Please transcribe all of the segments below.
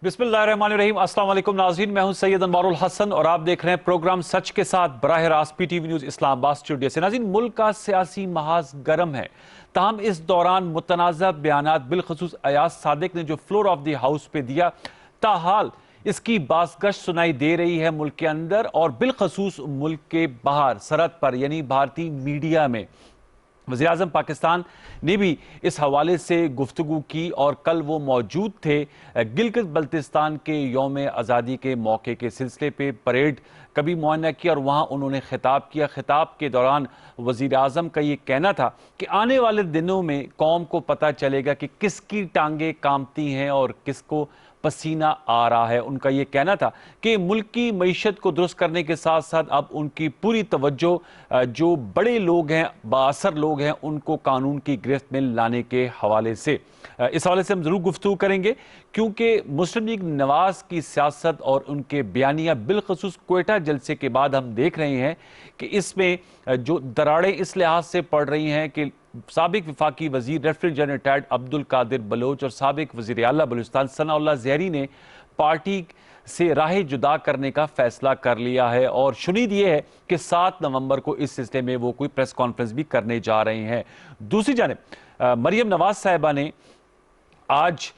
बिस्मिल्लाहिर्रहमानिर्रहीम। अस्सलाम वालेकुम नाज़रीन, मैं हूं सैयद अनवारुल हसन और आप देख रहे हैं प्रोग्राम सच के साथ बराह रास्त पीटीवी न्यूज़ इस्लामाबाद स्टूडियो से। नाज़रीन, मुल्क का सियासी महाज गर्म है, ताहम इस दौरान मुतनाज़ा बयानात बिलखसूस अयाज सादिक ने जो फ्लोर ऑफ द हाउस पे दिया, ताहाल इसकी बाज़गश्त सुनाई दे रही है मुल्क के अंदर और बिलखसूस मुल्क के बाहर सरहद पर यानी भारतीय मीडिया में। वज़ीर-ए-आज़म पाकिस्तान ने भी इस हवाले से गुफ्तगू की और कल वो मौजूद थे गिलगित बल्तिस्तान के यौम आज़ादी के मौके के सिलसिले पे परेड कभी मुआयना किया और वहाँ उन्होंने खिताब किया। खिताब के दौरान वज़ीर-ए-आज़म का ये कहना था कि आने वाले दिनों में कौम को पता चलेगा कि किसकी टांगें कांपती हैं और किसको पसीना आ रहा है। उनका ये कहना था कि मुल्क की मईशत को दुरुस्त करने के साथ साथ अब उनकी पूरी तवज्जो जो बड़े लोग हैं, बाअसर लोग हैं, उनको कानून की गिरफ्त में लाने के हवाले से इस हवाले से हम जरूर गुफ्तगू करेंगे, क्योंकि मुस्लिम लीग नवाज की सियासत और उनके बयानिया बिलखसूस क्वेटा जलसे के बाद हम देख रहे हैं कि इसमें जो दरारें इस लिहाज से पड़ रही हैं कि साबिक वफाकी वजीर lieutenant general retired Abdul Qadir Baloch और साबिक वजीर आला बलूचिस्तान सनाउल्लाह ज़हरी ने पार्टी से राह जुदा करने का फैसला कर लिया है और शुनीद ये है कि 7 नवंबर को इस सिलसिले में वो कोई प्रेस कॉन्फ्रेंस भी करने जा रहे हैं। दूसरी जानिब मरियम नवाज साहिबा ने आज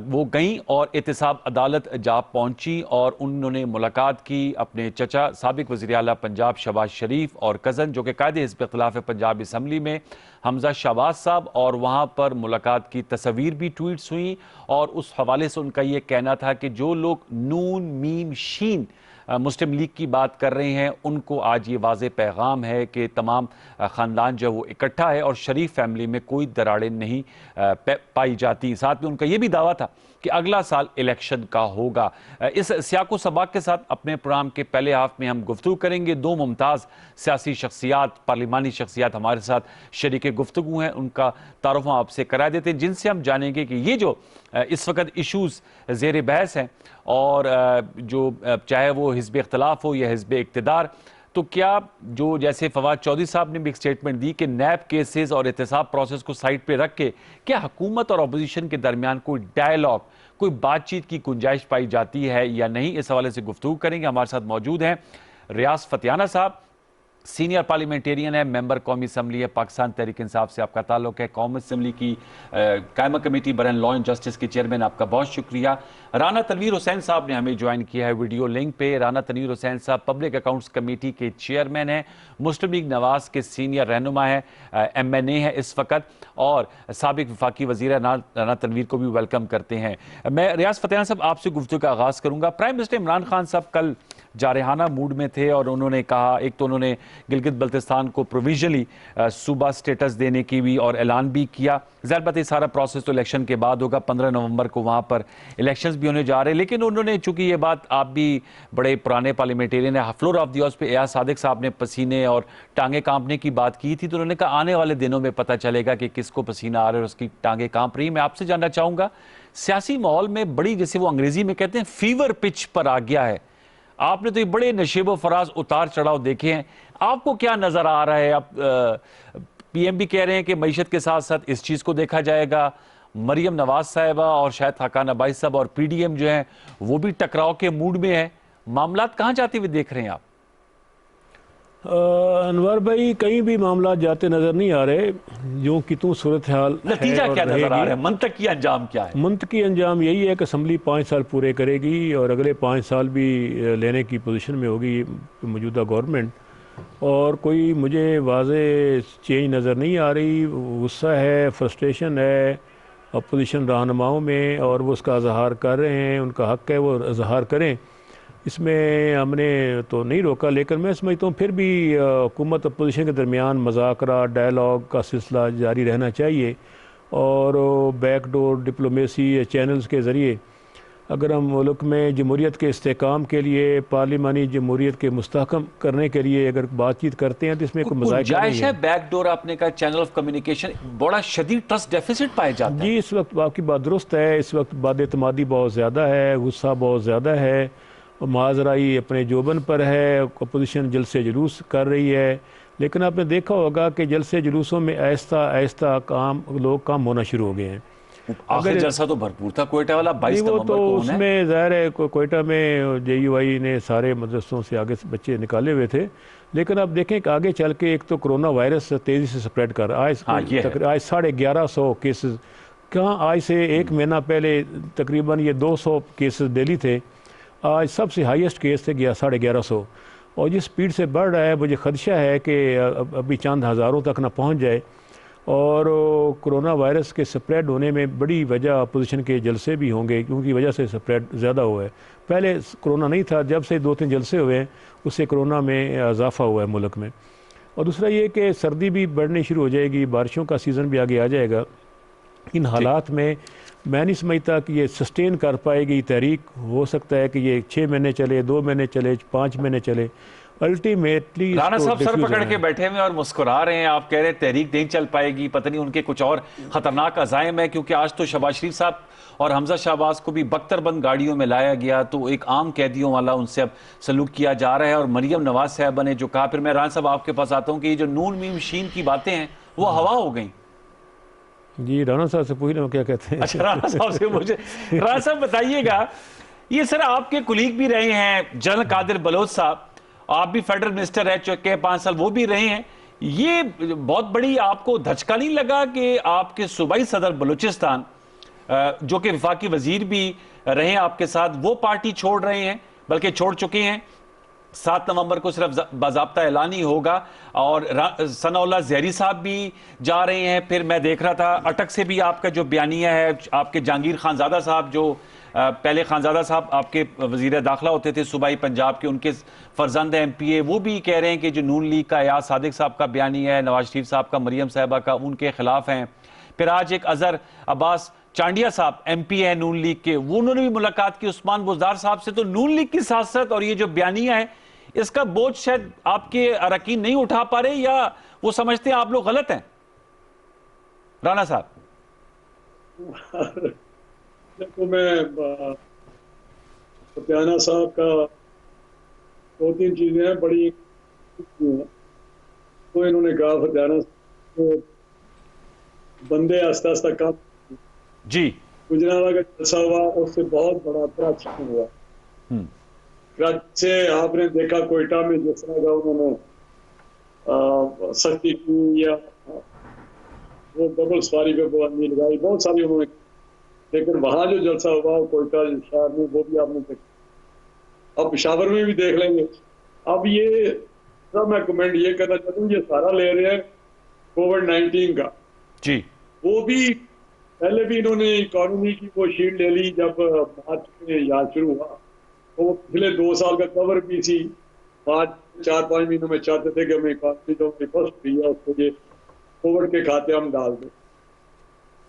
वो गई और एहतसाब अदालत जा पहुंची और उन्होंने मुलाकात की अपने चचा साबिक वज़ीर आला पंजाब शहबाज शरीफ और कज़न जो कि कायदे हिज़्ब इख्तिलाफ़ पंजाब असम्बली में हमजा शहबाज साहब, और वहाँ पर मुलाकात की तस्वीर भी ट्वीट्स हुई और उस हवाले से उनका ये कहना था कि जो लोग नून मीम शीन मुस्लिम लीग की बात कर रहे हैं उनको आज ये वाज़े पैगाम है कि तमाम ख़ानदान जो है वो इकट्ठा है और शरीफ फैमिली में कोई दरारें नहीं पाई जाती। साथ में उनका ये भी दावा था कि अगला साल इलेक्शन का होगा। इस सियाको सबाक के साथ अपने प्रोग्राम के पहले हाफ में हम गुफ्तगू करेंगे। दो मुमताज़ सियासी शख्सियात, पार्लिमानी शख्सियात हमारे साथ शरीक गुफ्तगू हैं, उनका तारुफ हम आपसे करा देते हैं, जिनसे हम जानेंगे कि ये जो इस वक्त इशूज़ ज़ेर बहस हैं और जो चाहे वो हिज़्ब इख्तिलाफ़ हो या हिज़्ब इक़्तिदार, तो क्या जो जैसे फवाद चौधरी साहब ने भी एक स्टेटमेंट दी कि नैब केसेस और एहतसाब प्रोसेस को साइड पे रख के क्या हुकूमत और अपोजिशन के दरमियान कोई डायलॉग, कोई बातचीत की गुंजाइश पाई जाती है या नहीं, इस हवाले से गुफ्तगू करेंगे। हमारे साथ मौजूद हैं रियाज फतियाना साहब, सीनियर पार्लियामेंटेरियन है, मेंबर कौमी असम्बली है, पाकिस्तान तहरीक इंसाफ से आपका ताल्लुक है, कौमी असम्बली की कायमा कमेटी बरन लॉ एंड जस्टिस के चेयरमैन, आपका बहुत शुक्रिया। राना तनवीर हुसैन साहब ने हमें ज्वाइन किया है वीडियो लिंक पे। राना तनवीर हुसैन साहब पब्लिक अकाउंट्स कमेटी के चेयरमैन हैं, मुस्लिम लीग नवाज के सीनियर रहनुमा है, MNA है इस वक्त, और साबिक वफाकी वजीर राना तनवीर को भी वेलकम करते हैं। मैं रियाज फतियाना साहब आपसे गुफ्तगू का आगाज़ करूँगा। प्राइम मिनिस्टर इमरान खान साहब कल जारहाना मूड में थे और उन्होंने कहा, एक तो उन्होंने गिलगित बल्तिस्तान को प्रोविजनली सूबा स्टेटस देने की भी और ऐलान भी किया। ज़ाहिर बात है सारा प्रोसेस तो इलेक्शन के बाद होगा, 15 नवंबर को वहाँ पर इलेक्शंस भी होने जा रहे हैं, लेकिन उन्होंने चूंकि ये बात, आप भी बड़े पुराने पार्लियामेंटेरियन है, फ्लोर ऑफ द हाउस पे एयाज सादिक साहब ने पसीने और टांगे कांपने की बात की थी, तो उन्होंने कहा आने वाले दिनों में पता चलेगा कि किसको पसीना आ रहा है और उसकी टांगे कांप रही है। मैं आपसे जानना चाहूँगा, सियासी माहौल में बड़ी, जैसे वो अंग्रेजी में कहते हैं, फीवर पिच पर आ गया है। आपने तो ये बड़े नशेबो फराज उतार चढ़ाव देखे हैं, आपको क्या नजर आ रहा है? आप PM भी कह रहे हैं कि मईशत के साथ साथ इस चीज को देखा जाएगा, मरियम नवाज साहिबा और शायद खाकान अब्बासी साहब और PDM जो है वो भी टकराव के मूड में है। मामलात कहां जाते हुए देख रहे हैं आप? अनवर भाई, कहीं भी मामला जाते नजर नहीं आ रहे, जो कि तू सूरत हाल नतीजा क्या नजर आ रहा है? मंतकी अंजाम क्या है? मंतकी अंजाम यही है कि असम्बली 5 साल पूरे करेगी और अगले 5 साल भी लेने की पोजीशन में होगी मौजूदा गवर्नमेंट, और कोई मुझे वाज़े चेंज नज़र नहीं आ रही। गुस्सा है, फ्रस्ट्रेशन है अपोजिशन रहनुमाओं में और वो उसका इजहार कर रहे हैं, उनका हक़ है वो इजहार करें, इसमें हमने तो नहीं रोका। लेकिन मैं समझता हूँ फिर भी हुकूमत अपोजिशन के दरमियान मज़ाकरा, डायलॉग का सिलसिला जारी रहना चाहिए और बैकडोर डिप्लोमेसी चैनल्स के ज़रिए अगर हम मुल्क में जमहूरियत के इस्तेकाम के लिए, पार्लिमानी जमहूरियत के मुस्तहकम करने के लिए अगर बातचीत करते हैं तो इसमें कोई मज़ाक़ नहीं है। बैकडोर आपने कहा, चैनल ऑफ कम्युनिकेशन, बड़ा शदीद ट्रस्ट डेफिसिट पाया जाता है। जी, इस वक्त आपकी बात दुरुस्त है, इस वक्त बदएतमादी बहुत ज़्यादा है, गुस्सा बहुत ज़्यादा है, माजराई अपने जोबन पर है, अपोजिशन जलसे जुलूस कर रही है। लेकिन आपने देखा होगा कि जलसे जुलूसों में आहिस्ता आहिस्ता लोग काम होना शुरू हो गए हैं। आखिर जलसा तो भरपूर था कोयटा वाला, 22 वो नवंबर तो को होना है। उसमें ज़ाहिर है कोयटा में JUI ने सारे मदरसों से आगे से बच्चे निकाले हुए थे, लेकिन अब देखें कि आगे चल के एक तो कोरोना वायरस तेज़ी से स्प्रेड कर रहा है। हाँ, ये है। आज 1150 केसेस, कहाँ आज से एक महीना पहले तकरीबन ये 200 केसेस डेली थे, आज सबसे हाईएस्ट केस थे 1150। और जिस स्पीड से बढ़ रहा है, मुझे खदशा है कि अभी चंद हज़ारों तक ना पहुंच जाए। और कोरोना वायरस के स्प्रेड होने में बड़ी वजह अपोजिशन के जलसे भी होंगे, क्योंकि वजह से स्प्रेड ज़्यादा हुआ है। पहले कोरोना नहीं था, जब से 2-3 जलसे हुए हैं उससे कोरोना में इजाफा हुआ है मुल्क में। और दूसरा ये कि सर्दी भी बढ़नी शुरू हो जाएगी, बारिशों का सीज़न भी आगे आ जाएगा। इन हालात में मैं नहीं समझता कि ये सस्टेन कर पाएगी तहरीक। हो सकता है कि ये 6 महीने चले, 2 महीने चले, 5 महीने चले, अल्टीमेटली राणा साहब सर डिफ्यूज पकड़ होना के है। बैठे हुए और मुस्कुरा रहे हैं। आप कह रहे हैं तहरीक नहीं चल पाएगी, पता नहीं उनके कुछ और खतरनाक अजायम है, क्योंकि आज तो शहबाज शरीफ साहब और हमजा शहबाज को भी बख्तरबंद गाड़ियों में लाया गया, तो एक आम कैदियों वाला उनसे अब सलूक किया जा रहा है। और मरियम नवाज साहबा ने जो कहा, फिर मैं राणा साहब आपके पास आता हूं कि ये जो नून मीम शीन की बातें हैं वो हवा हो गई। जी, राणा साहब से पूछ लें क्या कहते हैं। अच्छा, राणा साहब से मुझे राणा साहब बताइएगा, ये सर आपके कुलीग भी रहे हैं जनरल कादिर बलोच साहब, आप भी फेडरल मिनिस्टर रह चुके हैं 5 साल, वो भी रहे हैं। ये बहुत बड़ी आपको धचका नहीं लगा कि आपके सूबाई सदर बलूचिस्तान, जो कि वफाकी वजीर भी रहे हैं आपके साथ, वो पार्टी छोड़ रहे हैं, बल्कि छोड़ चुके हैं। 7 नवंबर को सिर्फ बाज़ाब्ता ऐलान ही होगा। और सनाउल्लाह ज़हरी साहब भी जा रहे हैं। फिर मैं देख रहा था अटक से भी आपका जो बयानिया है, आपके जहांगीर खानज़ादा साहब, जो पहले खानज़ादा साहब आपके वज़ीर दाखिला होते थे सूबाई पंजाब के, उनके फर्जंद MPA, वो भी कह रहे हैं कि जो नून लीग का एयाज सादिक साहब का बयानिया है, नवाज शरीफ साहब का, मरियम साहबा का, उनके खिलाफ हैं। फिर आज एक अजहर अब्बास चांडिया साहब MP है नून लीग के, वो उन्होंने भी मुलाकात की उस्मान बुज़दार साहब से। तो नून लीग की सियासत और ये जो बयानिया है, इसका बोझ शायद आपके अरकान नहीं उठा पा रहे, या वो समझते हैं आप लोग गलत हैं? राणा साहब देखो, मैं फतियाना साहब का 2-3 चीजें हैं बड़ी हैं। तो इन्होंने कहा फतियाना तो बंदे आस्ता आस्ता कम जी, गुजरावा का जलसा हुआ, उससे बहुत बड़ा कराची हुआ। कराची से आपने देखा कोयटा में जिस तरह का उन्होंने सख्ती की, या वो डबल सवारी पे पाबंदी लगाई, बहुत सारी उन्होंने, लेकिन वहां जो जलसा हुआ कोयटा शहर में, वो भी आपने देखा। अब पेशावर में भी देख लेंगे। अब ये सब मैं कमेंट ये करना चाहता हूँ, ये सारा ले रहे हैं कोविड-19 का जी, वो भी पहले भी इन्होंने इकोनॉमी की वो शील्ड ले ली जब मार्च में यहाँ शुरू हुआ, तो वो पिछले 2 साल का कवर भी थी। 4-5 महीनों में चाहते थे कि हमें इकोनॉमी जो फर्स्ट हुई है उसको ये कोविड के खाते हम डाल दें।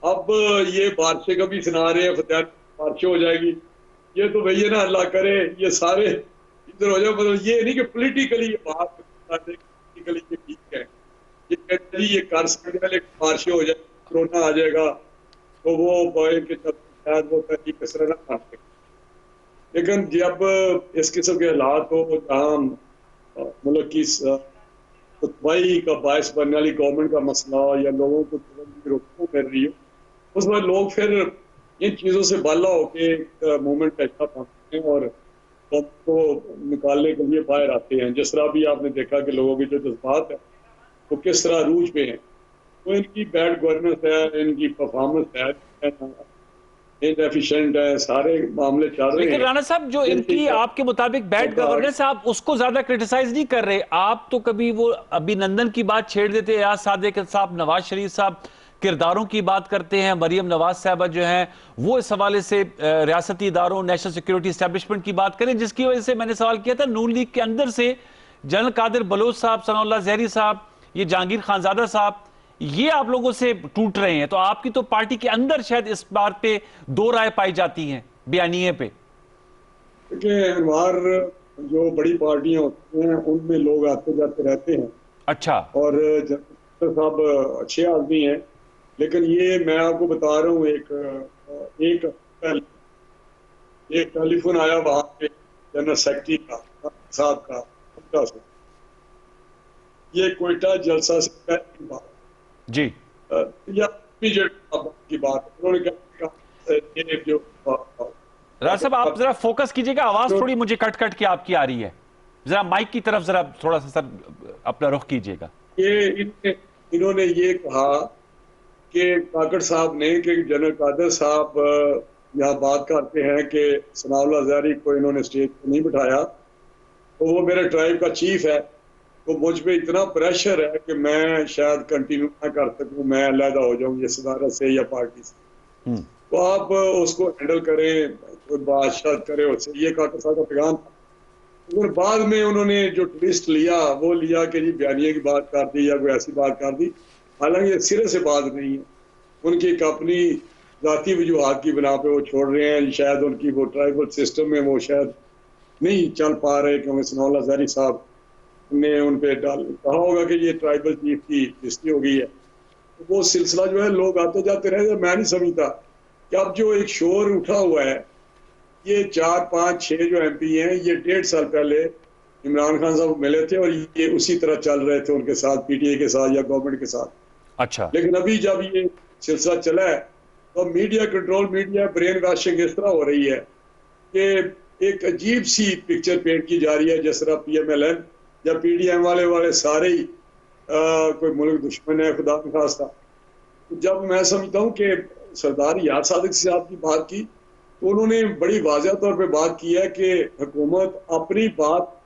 अब ये बारिशें कभी सुना रहे हैं, फतेह बारिशें हो जाएगी, ये तो भैया ना अल्लाह करे ये सारे इधर हो जाए। मतलब ये नहीं कि पॉलिटिकली ये बात पॉलिटिकली ये ठीक है, ये कहते हैं ये कर सकते हैं, लेकिन बारिशें हो जाए, कोरोना आ जाएगा, तो वो के शायद वो तहरीक किस तरह ना कर सके। लेकिन जब इस किस्म के हालात हो जहाँ मुल्क की खुतबाई का बायस बनने वाली गवर्नमेंट का मसला या लोगों को रोकथाम कर रही हो, उसमें लोग फिर इन चीज़ों से बाला होके एक मूवमेंट का हिस्सा बनते हैं और को निकालने के लिए बाहर आते हैं। जिस तरह भी आपने देखा कि लोगों के जो जज्बात है वो किस तरह रूज पे हैं, तो इनकी बैड गवर्नेंस है, इनकी परफॉर्मेंस है, इनएफिशिएंट है, सारे मामले चल रहे हैं। लेकिन राणा साहब, जो इनकी आपके मुताबिक बैड गवर्नेंस, आप उसको ज्यादा क्रिटिसाइज नहीं कर रहे। आप तो कभी वो अभिनंदन की बात छेड़ देते, एयाज सादिक साहब, नवाज शरीफ साहब किरदारों की बात करते हैं, मरियम नवाज साहबा जो हैं वो इस हवाले से रियासती इदारों, नेशनल सिक्योरिटी एस्टेब्लिशमेंट की बात करें, जिसकी वजह से मैंने सवाल किया था नून लीग के अंदर से जनरल कादिर बलोच साहब, सनाउल्लाह ज़हरी साहब, ये जहांगीर खानज़ादा साहब, ये आप लोगों से टूट रहे हैं। तो आपकी तो पार्टी के अंदर शायद इस बात पे दो राय पाई जाती हैं बयानिए पे। देखिए अनवार, जो बड़ी पार्टियां होती हैं उनमें लोग आते जाते रहते हैं। अच्छा, और जनरल साहब अच्छे आदमी हैं, लेकिन ये मैं आपको बता रहा हूँ, एक टेलीफोन आया वहां पे जनरल सेक्रेटरी का साहब का कोयटा से, ये कोयटा जलसा से पहले की बात जी, या की बात, उन्होंने कहा ये जो राज साहब आप जरा फोकस कीजिएगा, आवाज थोड़ी मुझे कट कट के आपकी आ रही है, जरा माइक की तरफ जरा थोड़ा सा सर अपना रुख कीजिएगा। ये इन्होंने ये कहा कि काकड़ साहब ने कि जनरल कादर साहब यहाँ बात करते हैं कि सनाउल्लाह ज़ारी को इन्होंने स्टेज पे नहीं बिठाया, तो वो मेरे ट्राइब का चीफ है, तो मुझ पे इतना प्रेशर है कि मैं शायद कंटिन्यू ना कर सकूं, मैं अलहदा हो जाऊं ये सदारत से या पार्टी से। तो आप उसको हैंडल करें, कोई बादशाह करे उससे, ये काकड़ साहब का पैगाम था। और बाद में उन्होंने जो ट्विस्ट लिया वो लिया कि जी बयानिया की बात कर दी या कोई ऐसी बात कर दी, हालांकि ये सिरे से बात नहीं है, उनकी एक अपनी जाती वजूहात की बिना पे वो छोड़ रहे हैं, शायद उनकी वो ट्राइबल सिस्टम में वो शायद नहीं चल पा रहे, क्योंकि सनाउल्लाह ज़ारी साहब ने उन पे कहा होगा कि ये ट्राइबल चीफ की बेइज्जती हो गई है, तो वो सिलसिला जो है लोग आते जाते रहे। मैं नहीं समझता कि अब जो एक शोर उठा हुआ है, ये 4, 5, 6 जो MP हैं, ये 1.5 साल पहले इमरान खान साहब मिले थे और ये उसी तरह चल रहे थे उनके साथ, PTA के साथ या गवर्नमेंट के साथ। अच्छा, लेकिन अभी जब ये सिलसिला चला है तो media control, media brain washing इस तरह हो रही है कि एक अजीब सी पिक्चर पेंट की जा रही है, जिस तरह PMLN या PDM वाले सारे ही कोई मुल्क दुश्मन है, खुदा न खास्ता। जब मैं समझता हूँ कि सरदार याद सादिक साहब की बात की, तो उन्होंने बड़ी वाज़ेह तौर पे बात की है कि हुकूमत अपनी बात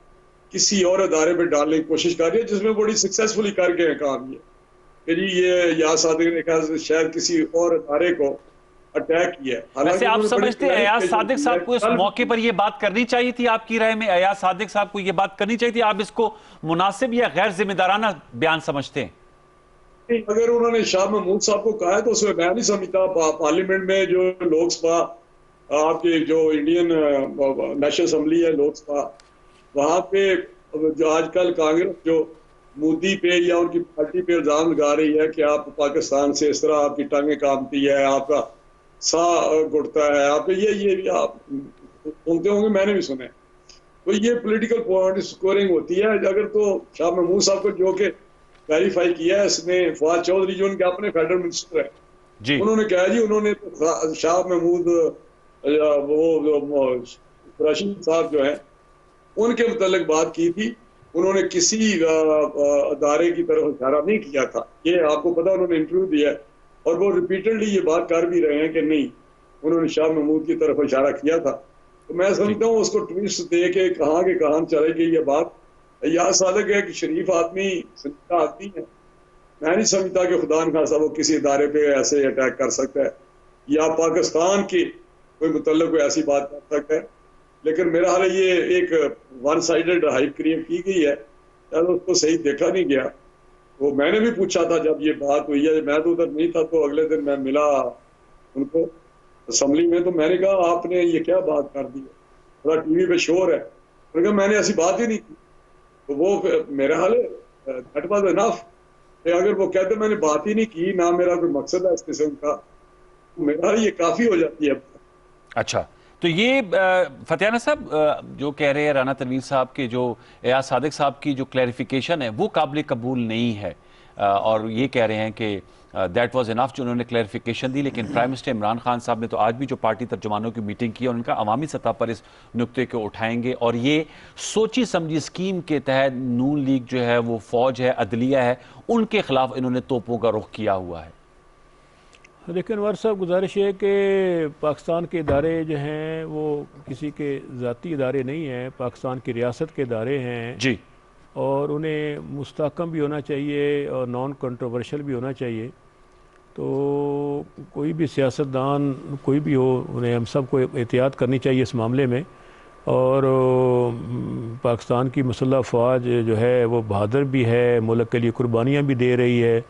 किसी और अदारे पे डालने की कोशिश कर रही है, जिसमें बड़ी सक्सेसफुली कर गए हैं काम ये जी। ये याद सादिक ने कहा शायद किसी और अदारे को अटैक किया है। वैसे आप समझते हैं अयाज सादिक साहब को इस मौके पर ये बात करनी चाहिए थी? आपकी राय में अयाज सादिक साहब को ये बात करनी चाहिए थी? आप इसको मुनासिब या गैर जिम्मेदाराना बयान समझते हैं? अगर उन्होंने शाह महमूद साहब को कहा है तो उसमें मैं नहीं समझता। पार्लियामेंट में जो लोकसभा आपके जो इंडियन नेशनल असम्बली है, लोकसभा, वहां पे जो आजकल कांग्रेस जो मोदी पे या उनकी पार्टी पे इल्जाम लगा रही है कि आप पाकिस्तान से इस तरह आपकी टांगें कांपती है, आपका साह घुटता है, आप ये आप सुनते होंगे, मैंने भी सुने। तो ये पॉलिटिकल पॉइंट स्कोरिंग होती है। अगर तो शाह महमूद साहब को जो कि वेरीफाई किया है इसने, फवाद चौधरी जो उनके अपने फेडरल मिनिस्टर है जी, उन्होंने कहा जी उन्होंने तो शाह महमूद वो रशीद साहब जो है उनके मुतालिक बात की थी, उन्होंने किसी अदारे की तरफ इशारा नहीं किया था। ये आपको पता, उन्होंने इंटरव्यू दिया और वो रिपीटेडली ये बात कर भी रहे हैं कि नहीं, उन्होंने शाह महमूद की तरफ इशारा किया था। तो मैं समझता हूँ उसको ट्विस्ट दे के कहाँ के कहाँ चले गई ये बात। याद सादिक है कि शरीफ आदमी, सच्चा आदमी है, मैं नहीं समझता कि खुदा न खासा वो किसी इदारे पे ऐसे अटैक कर सकता है या पाकिस्तान के कोई मुतल्लिक कोई ऐसी बात कर सकता है। लेकिन मेरा हाल ये एक वन साइडेड हाइप क्रिएट की गई है, शायद उसको सही देखा नहीं गया। तो मैंने भी पूछा था जब ये बात हुई है, मैं तो उधर नहीं था, तो अगले दिन मैं मिला उनको असम्बली में, तो मैंने कहा आपने ये क्या बात कर दी है, थोड़ा TV पे शोर है। उन्होंने कहा मैंने ऐसी बात ही नहीं की। तो वो मेरा हाल है दैट वाज इनफ। अगर वो कहते मैंने बात ही नहीं की, ना मेरा कोई मकसद है इस किस्म का, तो मेरा ये काफी हो जाती है। अच्छा, तो ये फतियाना साहब जो कह रहे हैं राना तनवीर साहब के, जो एयाज सादिक साहब की जो क्लैरिफिकेशन है वो काबिल कबूल नहीं है, और ये कह रहे हैं कि दैट वाज इनफ जो उन्होंने क्लैरिफिकेशन दी। लेकिन प्राइम मिनिस्टर इमरान खान साहब ने तो आज भी जो पार्टी तर्जुमानों की मीटिंग की, उनका अवामी सतह पर इस नुक्ते को उठाएंगे और ये सोची समझी स्कीम के तहत नून लीग जो है वो फौज है, अदलिया है, उनके खिलाफ इन्होंने तोपों का रुख किया हुआ है। लेकिन अनवर साहब, गुजारिश है कि पाकिस्तान के इदारे जो हैं वो किसी के ज़ाती इदारे नहीं हैं, पाकिस्तान की रियासत के इदारे हैं जी, और उन्हें मुस्तहकम भी होना चाहिए और नॉन कंट्रोवर्शियल भी होना चाहिए। तो कोई भी सियासतदान कोई भी हो, उन्हें हम सब को एहतियात करनी चाहिए इस मामले में। और पाकिस्तान की मुसल्लह फ़ौज जो है वो बहादुर भी है, मुल्क के लिए कुर्बानियाँ भी दे रही है,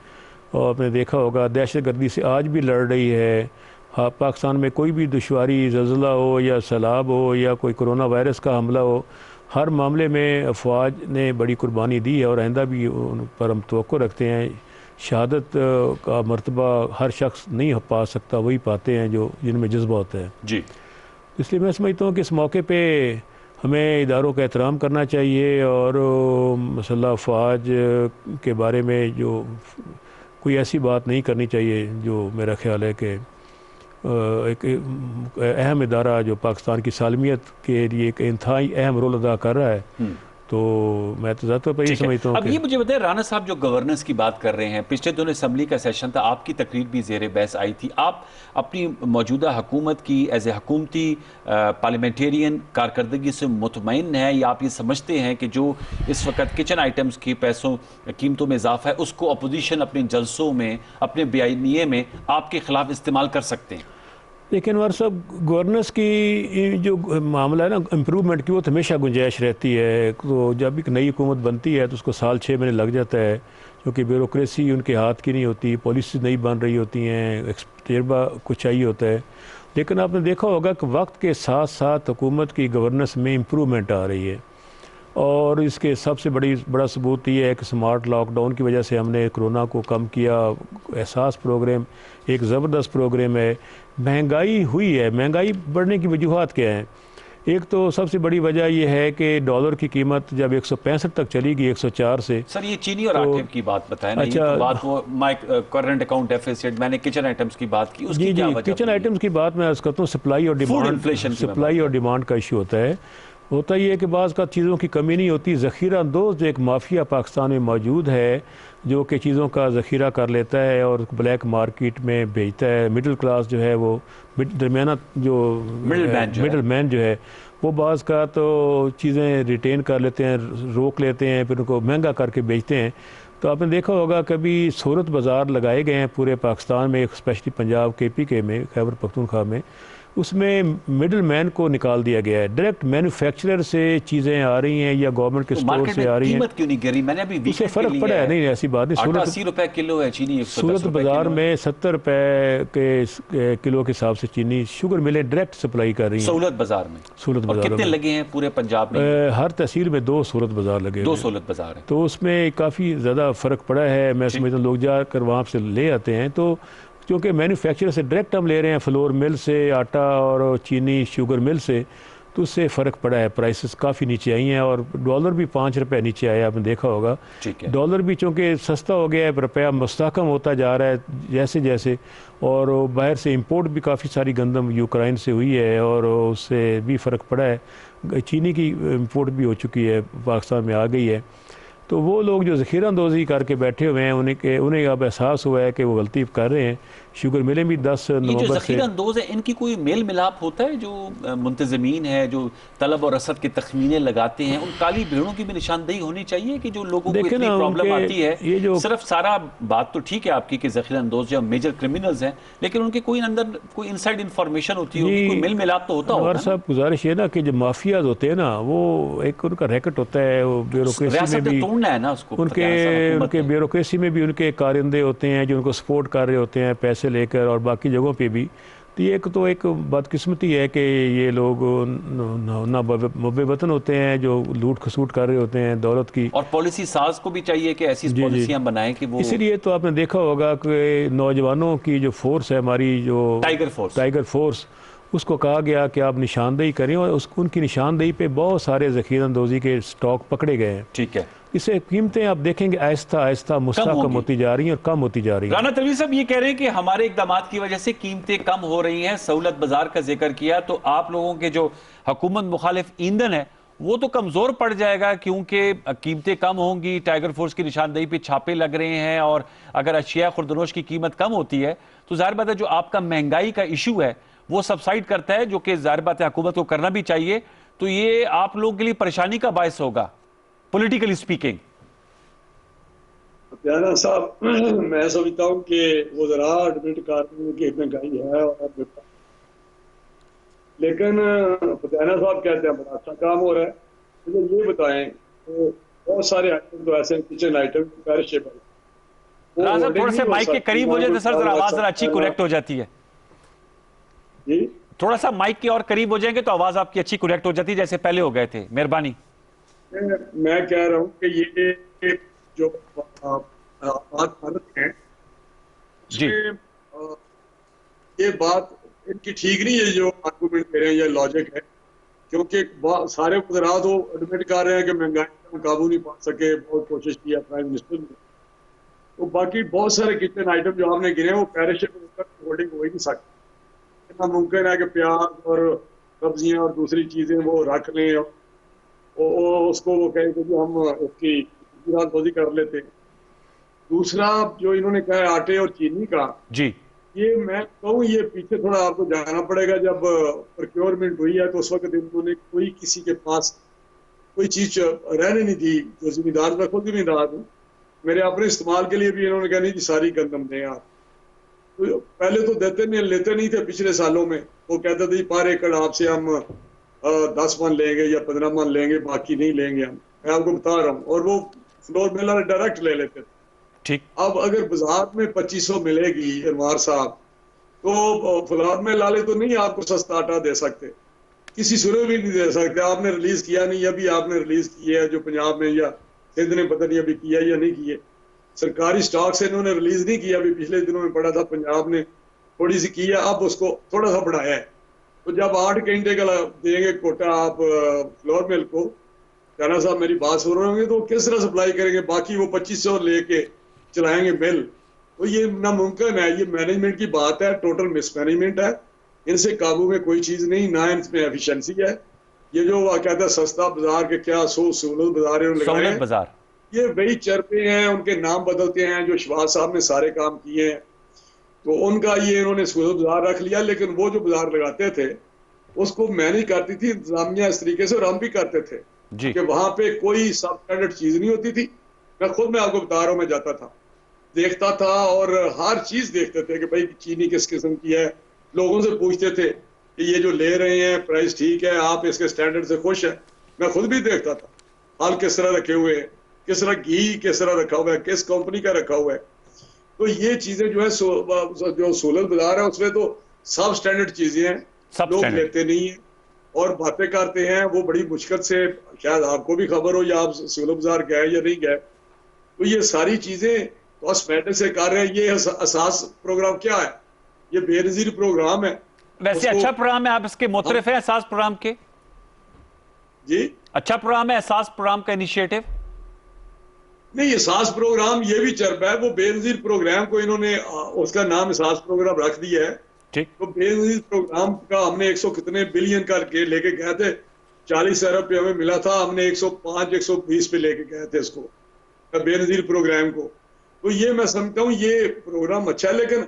और आपने देखा होगा दहशत गर्दी से आज भी लड़ रही है। हाँ, पाकिस्तान में कोई भी दुश्वारी, ज़लज़ला हो या सैलाब हो या कोई कोरोना वायरस का हमला हो, हर मामले में अफवाज ने बड़ी कुर्बानी दी है और आइंदा भी उन पर हम तवक्को रखते हैं। शहादत का मर्तबा हर शख्स नहीं पा सकता, वही पाते हैं जो जिनमें जज्बा होता है जी। इसलिए मैं समझता हूँ कि इस मौके पे हमें इदारों का एहतराम करना चाहिए और मुसल्लह अफवाज के बारे में जो कोई ऐसी बात नहीं करनी चाहिए जो मेरा ख्याल है कि एक अहम इदारा जो पाकिस्तान की सालमियत के लिए एक इंतहाई अहम रोल अदा कर रहा है। तो मैं तो ज़्यादातर पर ये समझता हूँ। अब ये मुझे बताएं राना साहब, जो गवर्नेंस की बात कर रहे हैं, पिछले दिनों असेंबली का सेशन था, आपकी तकरीर भी ज़ेर बहस आई थी। आप अपनी मौजूदा हुकूमत की एज ए हुकूमती पार्लियामेंटेरियन कारकर्दगी से मुतमईन है, या आप ये समझते हैं कि जो इस वक्त किचन आइटम्स की पैसों कीमतों में इजाफा है उसको अपोजिशन अपने जलसों में, अपने बयानिए में आपके खिलाफ इस्तेमाल कर सकते हैं? लेकिन अनवर साहब, गवर्नेंस की जो मामला है ना इम्प्रूवमेंट की, वो तो हमेशा गुंजाइश रहती है। तो जब एक नई हुकूमत बनती है तो उसको साल 6 महीने लग जाता है, क्योंकि ब्यूरोक्रेसी उनके हाथ की नहीं होती, पॉलिसी नहीं बन रही होती हैं, तजर्बा कुछ चाहिए होता है। लेकिन आपने देखा होगा कि वक्त के साथ साथ हुकूमत की गवर्नेंस में इम्प्रूवमेंट आ रही है, और इसके सबसे बड़ा सबूत ये है कि स्मार्ट लॉकडाउन की वजह से हमने कोरोना को कम किया। एहसास प्रोग्राम एक ज़बरदस्त प्रोग्राम है। महंगाई हुई है, महंगाई बढ़ने की वजूहत क्या हैं? एक तो सबसे बड़ी वजह यह है कि डॉलर की कीमत जब 165 तक चली गई 104 से। सर ये चीनी और आटे की बात बताएं ना। अच्छा, ये तो बात वो करंट अकाउंट डेफिसिट, मैंने किचन आइटम्स की बात की, उसकी जी क्या जी, वजह किचन हुई? आइटम्स की बात मैं अर्ज़ करता हूँ। सप्लाई और डिमांड का इशू होता ही है कि बाज़ का चीज़ों की कमी नहीं होती। ज़ख़ीरा अंदोज़ जो एक माफिया पाकिस्तान में मौजूद है, जो कि चीज़ों का ज़ख़ीरा कर लेता है और ब्लैक मार्केट में बेचता है। मिडिल क्लास जो है, वो दरमियाना जो मिडिल मैन जो है, वो बाज़ का तो चीज़ें रिटेन कर लेते हैं, रोक लेते हैं, फिर उनको महंगा करके बेचते हैं। तो आपने देखा होगा कभी सूरत बाज़ार लगाए गए हैं पूरे पाकिस्तान में, स्पेशली पंजाब KPK में, खैबर पख्तूनख्वा में। उसमें मिडिल मैन को निकाल दिया गया है। डायरेक्ट मैन्युफैक्चरर से चीज़ें आ रही हैं या गवर्नमेंट के स्टोर से आ रही हैं। कीमत क्यों नहीं गिरी? मैंने अभी उससे फ़र्क पड़ा है। नहीं, ऐसी बात नहीं। सूरत 80 रुपए किलो है चीनी, सूरत बाज़ार में 70 रुपए के किलो के हिसाब से चीनी शुगर मिलें डायरेक्ट सप्लाई कर रही हैं सूरत बाज़ार में। सूरत बाज़ार कितने लगे हैं पूरे पंजाब में? हर तहसील में 2 सूरत बाज़ार लगे, 2 सूरत बाज़ार है। तो उसमें काफ़ी ज़्यादा फ़र्क पड़ा है। मैं समझता हूँ लोग जाकर वहाँ से ले आते हैं, तो क्योंकि मैन्युफैक्चरर से डायरेक्ट हम ले रहे हैं, फ्लोर मिल से आटा और चीनी शुगर मिल से, तो उससे फ़र्क पड़ा है। प्राइसेस काफ़ी नीचे आई हैं और डॉलर भी 5 रुपये नीचे आया, आपने देखा होगा। डॉलर भी चूँकि सस्ता हो गया है, रुपया मुस्तहकम होता जा रहा है जैसे जैसे, और बाहर से इंपोर्ट भी काफ़ी सारी गंदम यूक्रेन से हुई है और उससे भी फ़र्क पड़ा है। चीनी की इंपोर्ट भी हो चुकी है, पाकिस्तान में आ गई है। तो वो लोग जो ज़ख़ीरा अंदोज़ी करके बैठे हुए हैं, उन्हें अब एहसास हुआ है कि वो गलती कर रहे हैं। शुगर मिलें भी 10 नवंबर से। ज़ख़ीरा अंदोज़ है, इनकी कोई मेल मिलाप होता है? जो मुंतज़मीन है, जो तलब और रसद के तखमीने लगाते हैं, उन काली भीड़ों की भी निशानदेही होनी चाहिए कि जो लोगों को इतनी प्रॉब्लम आती है। ये जो सिर्फ सारा बात तो ठीक है आपकी कि ज़ख़ीरा अंदोज़ जो मेजर क्रिमिनल्स हैं, लेकिन उनके कोई अंदर कोई इनसाइड इन्फॉर्मेशन होती होगी, कोई मेल मिलाप तो होता होगा। साहब गुजारिश है ना कि जो माफियाज होते हैं ना, वो एक उनका रैकेट होता है, वो ब्यूरोक्रेसी में भी तोड़ना है ना उसको। उनके ब्यूरोक्रेसी में भी उनके कारिंदे होते हैं जो उनको सपोर्ट कर रहे होते हैं पैसे लेकर, और बाकी जगहों पे भी। तो एक बदकिस्मती है कि ये लोग ना मुबे वतन होते हैं जो लूट खसूट कर रहे होते हैं दौलत की। और पॉलिसी साज को भी चाहिए कि ऐसी पॉलिसियां बनाएं कि वो, इसीलिए तो आपने देखा होगा कि नौजवानों की जो फोर्स है हमारी, जो टाइगर फोर्स, उसको कहा गया कि आप निशानदेही करें, और उनकी निशानदेही पे बहुत सारे ज़ख़ीरा अंदोज़ी के स्टॉक पकड़े गए हैं। ठीक है। इससे कीमतें आप देखेंगे आहिस्ता आहिस्ता मुस्तहकम होती जा रही हैं और कम होती जा रही हैं। राना तनवीर साहब ये कह रहे हैं कि हमारे इक़दाम की वजह से कीमतें कम हो रही हैं। सहूलत बाजार का जिक्र किया, तो आप लोगों के जो हुकूमत मुखालिफ ईंधन है वो तो कमज़ोर पड़ जाएगा, क्योंकि कीमतें कम होंगी, टाइगर फोर्स की निशानदेही पे छापे लग रहे हैं, और अगर अशिया खुर्दनोश की कीमत कम होती है तो ज़ाहिर बात है जो आपका महंगाई का इशू है वो सबसाइड करता है, जो कि ज़ाहिर बात है हुकूमत को करना भी चाहिए। तो ये आप लोगों के लिए परेशानी का बायस होगा पॉलिटिकली स्पीकिंग। प्यारा साहब, मैं समझता हूँ कि वो जरा एडमिट कर कि महंगाई है, और लेकिन पटियाला साहब कहते हैं बड़ा अच्छा काम हो रहा है। मुझे ये बताएं तो बहुत सारे आइटम तो ऐसे किचन आइटम पेरिशेबल, थोड़ा सा माइक के करीब हो जाए तो सर आवाज जरा अच्छी करेक्ट हो जाती है जी। थोड़ा सा माइक के और करीब हो जाएंगे तो आवाज आपकी अच्छी करेक्ट हो जाती है, जैसे पहले हो गए थे, मेहरबानी। मैं कह रहा हूँ कि ये जो बात कर रहे हैं जी, ये बात इनकी ठीक नहीं है जो आर्गूमेंट कर रहे हैं, ये लॉजिक है, क्योंकि सारे वज़रात वो एडमिट कर रहे हैं कि महंगाई पर काबू नहीं पा सके, बहुत कोशिश किया प्राइम मिनिस्टर ने। तो बाकी बहुत सारे किचन आइटम जो आपने गिने वो पेरिशेबल होल्डिंग हो ही नहीं सकती। नामुमकिन है कि प्याज और सब्जियां और दूसरी चीजें वो रख लें और उसको वो कहें कि हम उसकी गिरानफोजी कर लेते हैं। दूसरा जो इन्होंने कहा है आटे और चीनी का, जी ये मैं कहूँ ये पीछे थोड़ा आपको जाना पड़ेगा। जब प्रोक्योरमेंट हुई है तो उस वक्त इन्होंने कोई किसी के पास कोई चीज रहने नहीं दी। जो जिम्मेदार, मैं खुद जिम्मेदार हूँ, मेरे अपने इस्तेमाल के लिए भी इन्होंने कहा नहीं जी सारी गंदम दें आप। तो पहले तो देते नहीं, लेते नहीं थे पिछले सालों में। वो कहते थे पर एकड़ आपसे हम 10 मन लेंगे या 15 मन लेंगे, बाकी नहीं लेंगे हम। मैं आपको बता रहा हूँ। और वो फ्लोर मिलर डायरेक्ट ले लेते थे। ठीक। अब अगर बाजार में 2500 मिलेगी अनवार साहब, तो फ्लोर में लाले तो नहीं आपको सस्ता आटा दे सकते, किसी सूरत भी नहीं दे सकते। आपने रिलीज किया नहीं, अभी आपने रिलीज किया है जो पंजाब में या सिंध ने पता नहीं अभी किया या नहीं किए। सरकारी स्टॉक से इन्होंने रिलीज नहीं किया। अभी पिछले दिनों में पड़ा था पंजाब ने थोड़ी सी की है, अब उसको थोड़ा सा बढ़ाया है। तो जब 8 घंटे का देंगे कोटा आप फ्लोर मिल को, राणा साहब मेरी बात सुन रहे होंगे, तो किस तरह सप्लाई करेंगे? बाकी वो 2500 लेके चलाएंगे मिल, तो ये नामुमकिन है। ये मैनेजमेंट की बात है, टोटल मिसमैनेजमेंट है। इनसे काबू में कोई चीज नहीं, ना इसमें एफिशिएंसी है। ये जो कहता है सस्ता बाजार के क्या सहूलत बाजार है लगाए, बाजार, ये वही चरपे हैं, उनके नाम बदलते हैं। जो शहबाज साहब ने सारे काम किए हैं तो उनका ये इन्होंने सहूलत बाजार रख लिया। लेकिन वो जो बाजार लगाते थे उसको मैनेज करती थी इंतजामिया इस तरीके से, और हम भी करते थे जी। कि वहां पे कोई सब स्टैंडर्ड चीज नहीं होती थी। मैं खुद में आपको बता रहा हूँ, मैं जाता था, देखता था, और हर चीज देखते थे कि भाई चीनी किस किस्म की है। लोगों से पूछते थे कि ये जो ले रहे हैं प्राइस ठीक है, आप इसके स्टैंडर्ड से खुश है? मैं खुद भी देखता था हाल किस तरह रखे हुए हैं, किस तरह घी किस तरह रखा हुआ है, किस कंपनी का रखा हुआ है। तो ये चीजें जो है जो सहूलत बाजार है उसमें तो सब स्टैंडर्ड चीजें हैं, लोग लेते नहीं है और बातें करते हैं। वो बड़ी मुश्किल से, शायद आपको भी खबर हो या आप सहूलत बाजार गए या नहीं गए, तो ये सारी चीजें कॉस्मेटिक से कर रहे हैं। ये असास प्रोग्राम क्या है? ये बेनजीर प्रोग्राम है। वैसे अच्छा प्रोग्राम है, आप इसके मुतरिफ हैं एहसास प्रोग्राम के? जी अच्छा प्रोग्राम है एहसास प्रोग्राम का इनिशिएटिव? नहीं, एहसास प्रोग्राम ये भी चरपा है। वो बेनजीर प्रोग्राम को इन्होंने उसका नाम एहसास प्रोग्राम रख दिया है। ठीक। तो बेनजीर प्रोग्राम का हमने 100 कितने बिलियन का लेके गए थे, 40 अरब पे हमें मिला था, हमने 105 120 पे लेके गए थे इसको, बेनजीर प्रोग्राम को। तो ये मैं समझता हूँ ये प्रोग्राम अच्छा है, लेकिन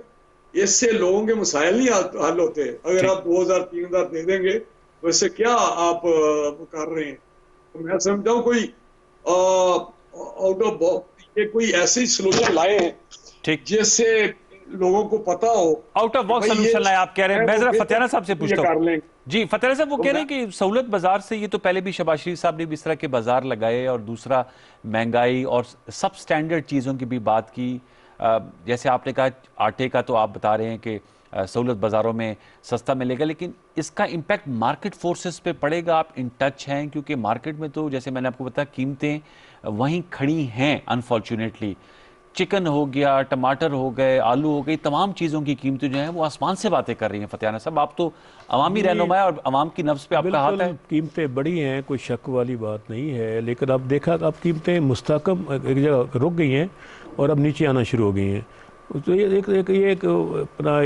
इससे लोगों के मसाइल नहीं हल होते। अगर आप 2000 3000 दे देंगे तो इससे क्या आप कर रहे हैं? तो मैं समझता हूँ कोई आउट ऑफ बॉक्स ये कोई ऐसी सोल्यूशन लाए हैं ठीक, जिससे लोगों को पता हो। आउट ऑफ बॉक्स सोल्यूशन लाए आप कह रहे हैं। मैं जरा फतेहाना साहब से पूछता हूँ। जी फतेहाना साहब, वो कह रहे हैं कि सहूलत बाजार से, ये तो पहले भी शहबाज शरीफ साहब ने भी इस तरह के बाजार लगाए, और दूसरा महंगाई और सब स्टैंडर्ड चीज़ों की भी बात की। जैसे आपने कहा आटे का, तो आप बता रहे हैं कि सहूलत बाज़ारों में सस्ता मिलेगा, लेकिन इसका इम्पैक्ट मार्केट फोर्सेस पे पड़ेगा? आप इन टच हैं? क्योंकि मार्केट में तो जैसे मैंने आपको बताया कीमतें वहीं खड़ी हैं अनफॉर्चुनेटली। चिकन हो गया, टमाटर हो गए, आलू हो गई, तमाम चीज़ों की कीमतें जो हैं वो आसमान से बातें कर रही हैं। फतेहाना साहब, आप तो अवामी रहनुमा है और अवाम की नफ्स पे आपका हाथ है। कीमतें बढ़ी हैं, कोई शक वाली बात नहीं है, लेकिन अब देखा अब कीमतें मुस्तकम एक जगह रुक गई हैं और अब नीचे आना शुरू हो गई हैं। तो ये एक अपना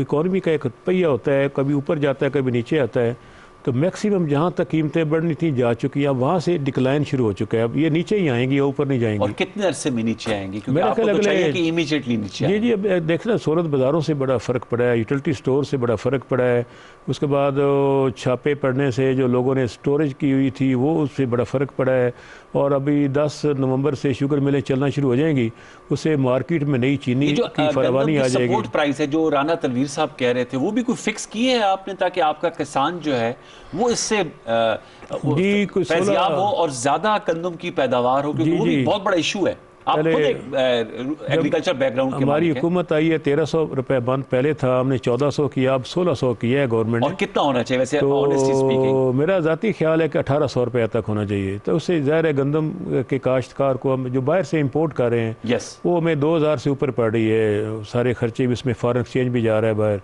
इकॉनमी का एक पहिया होता है, कभी ऊपर जाता है कभी नीचे आता है। तो मैक्सिमम जहाँ तक कीमतें बढ़नी थी जा चुकी हैं, अब वहाँ से डिक्लाइन शुरू हो चुका है। अब ये नीचे ही आएंगी, ऊपर नहीं जाएंगी। और कितने अरसे में नीचे आएंगी? क्योंकि आपको तो चाहिए कि इमीडिएटली नीचे जी जी। अब देखना सहूलत बाज़ारों से बड़ा फ़र्क पड़ा है, यूटिलिटी स्टोर से बड़ा फ़र्क पड़ा है, उसके बाद छापे पड़ने से जो लोगों ने स्टोरेज की हुई थी वो उससे बड़ा फ़र्क पड़ा है। और अभी 10 नवंबर से शुगर मिलें चलना शुरू हो जाएंगी, उससे मार्केट में नई चीनी की फरावानी आ जाएगी। सपोर्ट प्राइस है जो राना तनवीर साहब कह रहे थे, वो भी कोई फिक्स किए हैं आपने, ताकि आपका किसान जो है वो इससे फैज़याब हो और ज्यादा गंदम की पैदावार हो? क्योंकि वो भी बहुत बड़ा इशू है। आप खुद एक एग्रीकल्चर बैकग्राउंड के हमारी हुकूमत आई है 1300 रुपए बंद पहले था, हमने 1400 किया, अब 1600 किया है गवर्नमेंट ने। और कितना होना चाहिए वैसे? तो मेरा ज़ाती ख्याल है कि 1800 रुपये तक होना चाहिए। तो उससे ज़ाहिर है गंदम के काश्तकार को हम जो बाहर से इंपोर्ट कर रहे हैं वो हमें 2000 से ऊपर पड़ रही है, सारे खर्चे भी, इसमें फॉरेन एक्सचेंज भी जा रहा है बाहर।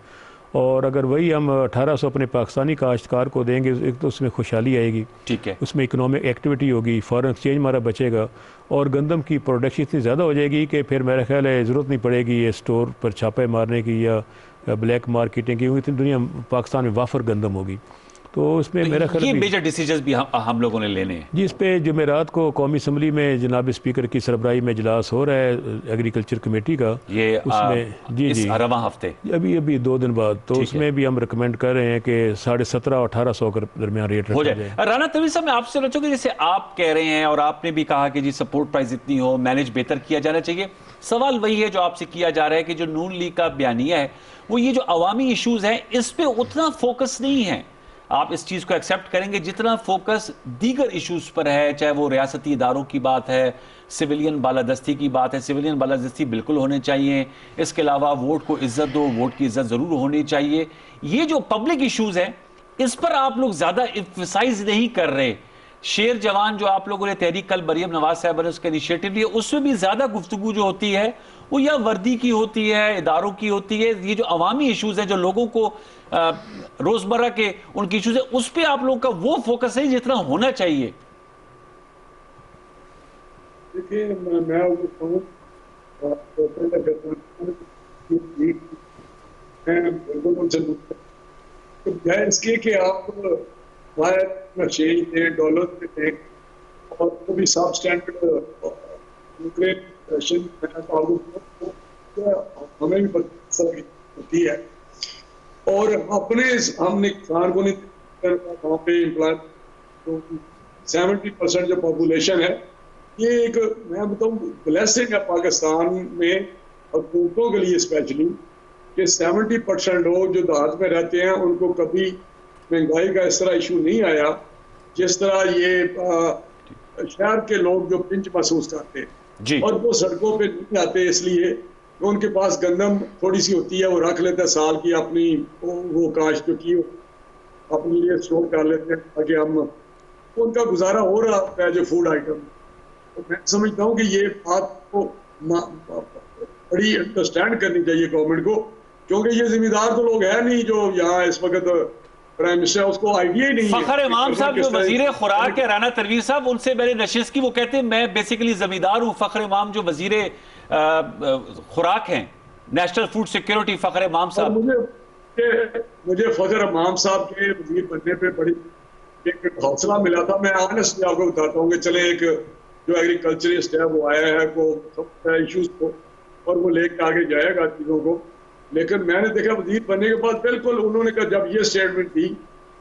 और अगर वही हम 1800 अपने पाकिस्तानी काश्तकार को देंगे, एक तो उसमें खुशहाली आएगी, ठीक है, उसमें इकोनॉमिक एक्टिविटी होगी, फॉरेन एक्सचेंज हमारा बचेगा, और गंदम की प्रोडक्शन इतनी ज़्यादा हो जाएगी कि फिर मेरा ख्याल है ज़रूरत नहीं पड़ेगी ये स्टोर पर छापे मारने की या ब्लैक मार्केटिंग की, इतनी दुनिया पाकिस्तान में वाफर गंदम होगी। तो इसमें मेरा ख्याल ये भी मेजर डिसीजंस भी हम लोगों ने लेने हैं। जी, इस पे जुमेरात को कौमी असम्बली में जनाब स्पीकर की सरबराही में इजलास हो रहा है एग्रीकल्चर कमेटी का। ये उसमें जी इस जी रवां हफ्ते अभी 2 दिन बाद, तो उसमें भी हम रिकमेंड कर रहे हैं कि 17,500 और 1,800 के दरमियान रेट हो रखा जाए। जाए। राना तनवीर साहब, मैं आपसे पूछूं कि जैसे आप कह रहे हैं और आपने भी कहा कि जी सपोर्ट प्राइस इतनी हो, मैनेज बेहतर किया जाना चाहिए, सवाल वही है जो आपसे किया जा रहा है कि जो नून लीग का बयानिया है वो ये जो अवामी इश्यूज हैं इस पे उतना फोकस नहीं है। आप इस चीज को एक्सेप्ट करेंगे जितना फोकस दीगर इश्यूज पर है, चाहे वो रियासती इदारों की बात है, सिविलियन बालादस्ती की बात है। सिविलियन बालादस्ती बिल्कुल होने चाहिए, इसके अलावा वोट को इज्जत दो, वोट की इज्जत जरूर होनी चाहिए। ये जो पब्लिक इश्यूज हैं इस पर आप लोग ज्यादा इम्फसाइज नहीं कर रहे। शेर जवान जो आप लोगों ने तहरीक कल मरियम नवाज साहब ने उसका इनिशिएटिव लिया, उसमें भी ज्यादा गुफ्तगू जो होती है वो या वर्दी की होती है, इदारों की होती है। ये जो अवामी इश्यूज हैं जो लोगों को रोजमर्रा के उनकी इश्यूज है, उस पर आप लोगों का वो फोकस है जितना होना चाहिए। देखिए, मैं आपको कहूँ इसके कि आप बाहर चेंज दें, डॉलर पे दें और वो भी सब स्टैंडर्ड हमें भी होती है। और अपने हमने किसान को नहीं वहाँ पे एम्प्लॉय, तो 70% जो पॉपुलेशन है, ये एक मैं बताऊँ ब्लेसिंग है पाकिस्तान में हुकूमतों के लिए स्पेशली कि 70% लोग जो देहात में रहते हैं उनको कभी महंगाई का इस तरह इशू नहीं आया जिस तरह ये शहर के लोग जो पिंच महसूस करते हैं। और वो सड़कों पे नहीं आते इसलिए तो उनके पास गंदम थोड़ी सी होती है, वो रख लेते हैं साल की अपनी वो काश्त जो की अपने लिए स्टोर कर लेते हैं ताकि हम उनका गुजारा हो रहा है जो फूड आइटम। तो मैं समझता हूँ कि ये बात को बड़ी अंडरस्टैंड करनी चाहिए गवर्नमेंट को, क्योंकि ये जिम्मेदार तो लोग है नहीं जो यहाँ इस वक्त प्राइम मिनिस्टर, उसको आइडिया ही नहीं है। फखर इमाम साहब जो वजीर खुराक है, राना तनवीर साहब, उनसे मैंने नशिस्त की, वो कहते हैं मैं बेसिकली जमींदार हूँ। फखर इमाम जो वजीर खुराक हैं, नेशनल फूड सिक्योरिटी, फखर इमाम साहब। मुझे फखर इमाम साहब के वजीर बनने पे बड़ी एक हौसला मिला था। मैं ऑनेस्टली आपको बताता हूँ कि चले एक जो एग्रीकल्चरिस्ट है वो आया है को इश्यूज को और वो लेके आगे जाएगा चीजों को, लेकिन मैंने देखा वजीर बनने के बाद बिल्कुल उन्होंने कहा जब ये statement the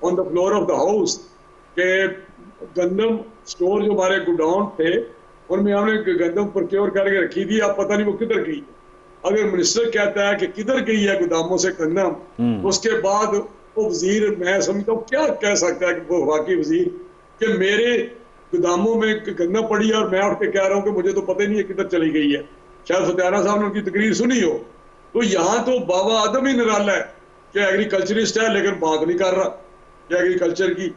on the floor of the house के गंदम स्टोर जो हमारे गोडाउन थे उनमें हमने गंदम प्रोक्योर करके रखी थी, आप पता नहीं वो किधर गई। अगर मिनिस्टर कहता है कि किधर गई है गोदामों से गंदम, उसके बाद वो वजीर, मैं समझता हूँ क्या कह सकता है कि वो वाकई वजीर कि मेरे गोदामों में गंदम पड़ी है और मैं उठ के कह रहा हूँ कि मुझे तो पता ही नहीं है किधर चली गई है। शायद फतियाना साहब ने उनकी तकरीर सुनी हो। तो यहाँ तो बाबा आदम ही निराला है कि एग्रीकल्चरिस्ट है लेकिन बात नहीं कर रहा कि एग्रीकल्चर की।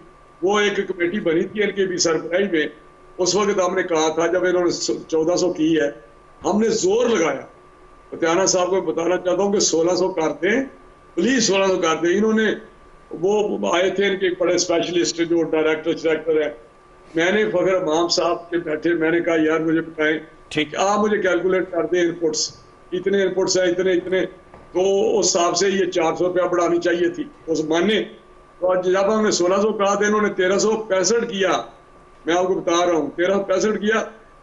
वो एक कमेटी बनी थी इनके भी सरबराही में, उस वक्त हमने कहा था जब इन्होंने 1400 की है, हमने जोर लगाया। फतियाना साहब को बताना चाहता हूँ कि 1600 कर दें, प्लीज 1600 कर दें। इन्होंने वो आए थे इनके बड़े स्पेशलिस्ट जो डायरेक्टर है, मैंने फखर इमाम साहब के बैठे, मैंने कहा यार मुझे बताएं, ठीक आप मुझे कैलकुलेट कर दें इनपुट्स, इतने इनपुट्स है इतने इतने, तो उस हिसाब से ये 400 रुपया बढ़ानी चाहिए थी उस माने। तो जब हमने 1600 कहा था इन्होंने 1365 किया। मैं आपको बता रहा हूँ 1365 किया।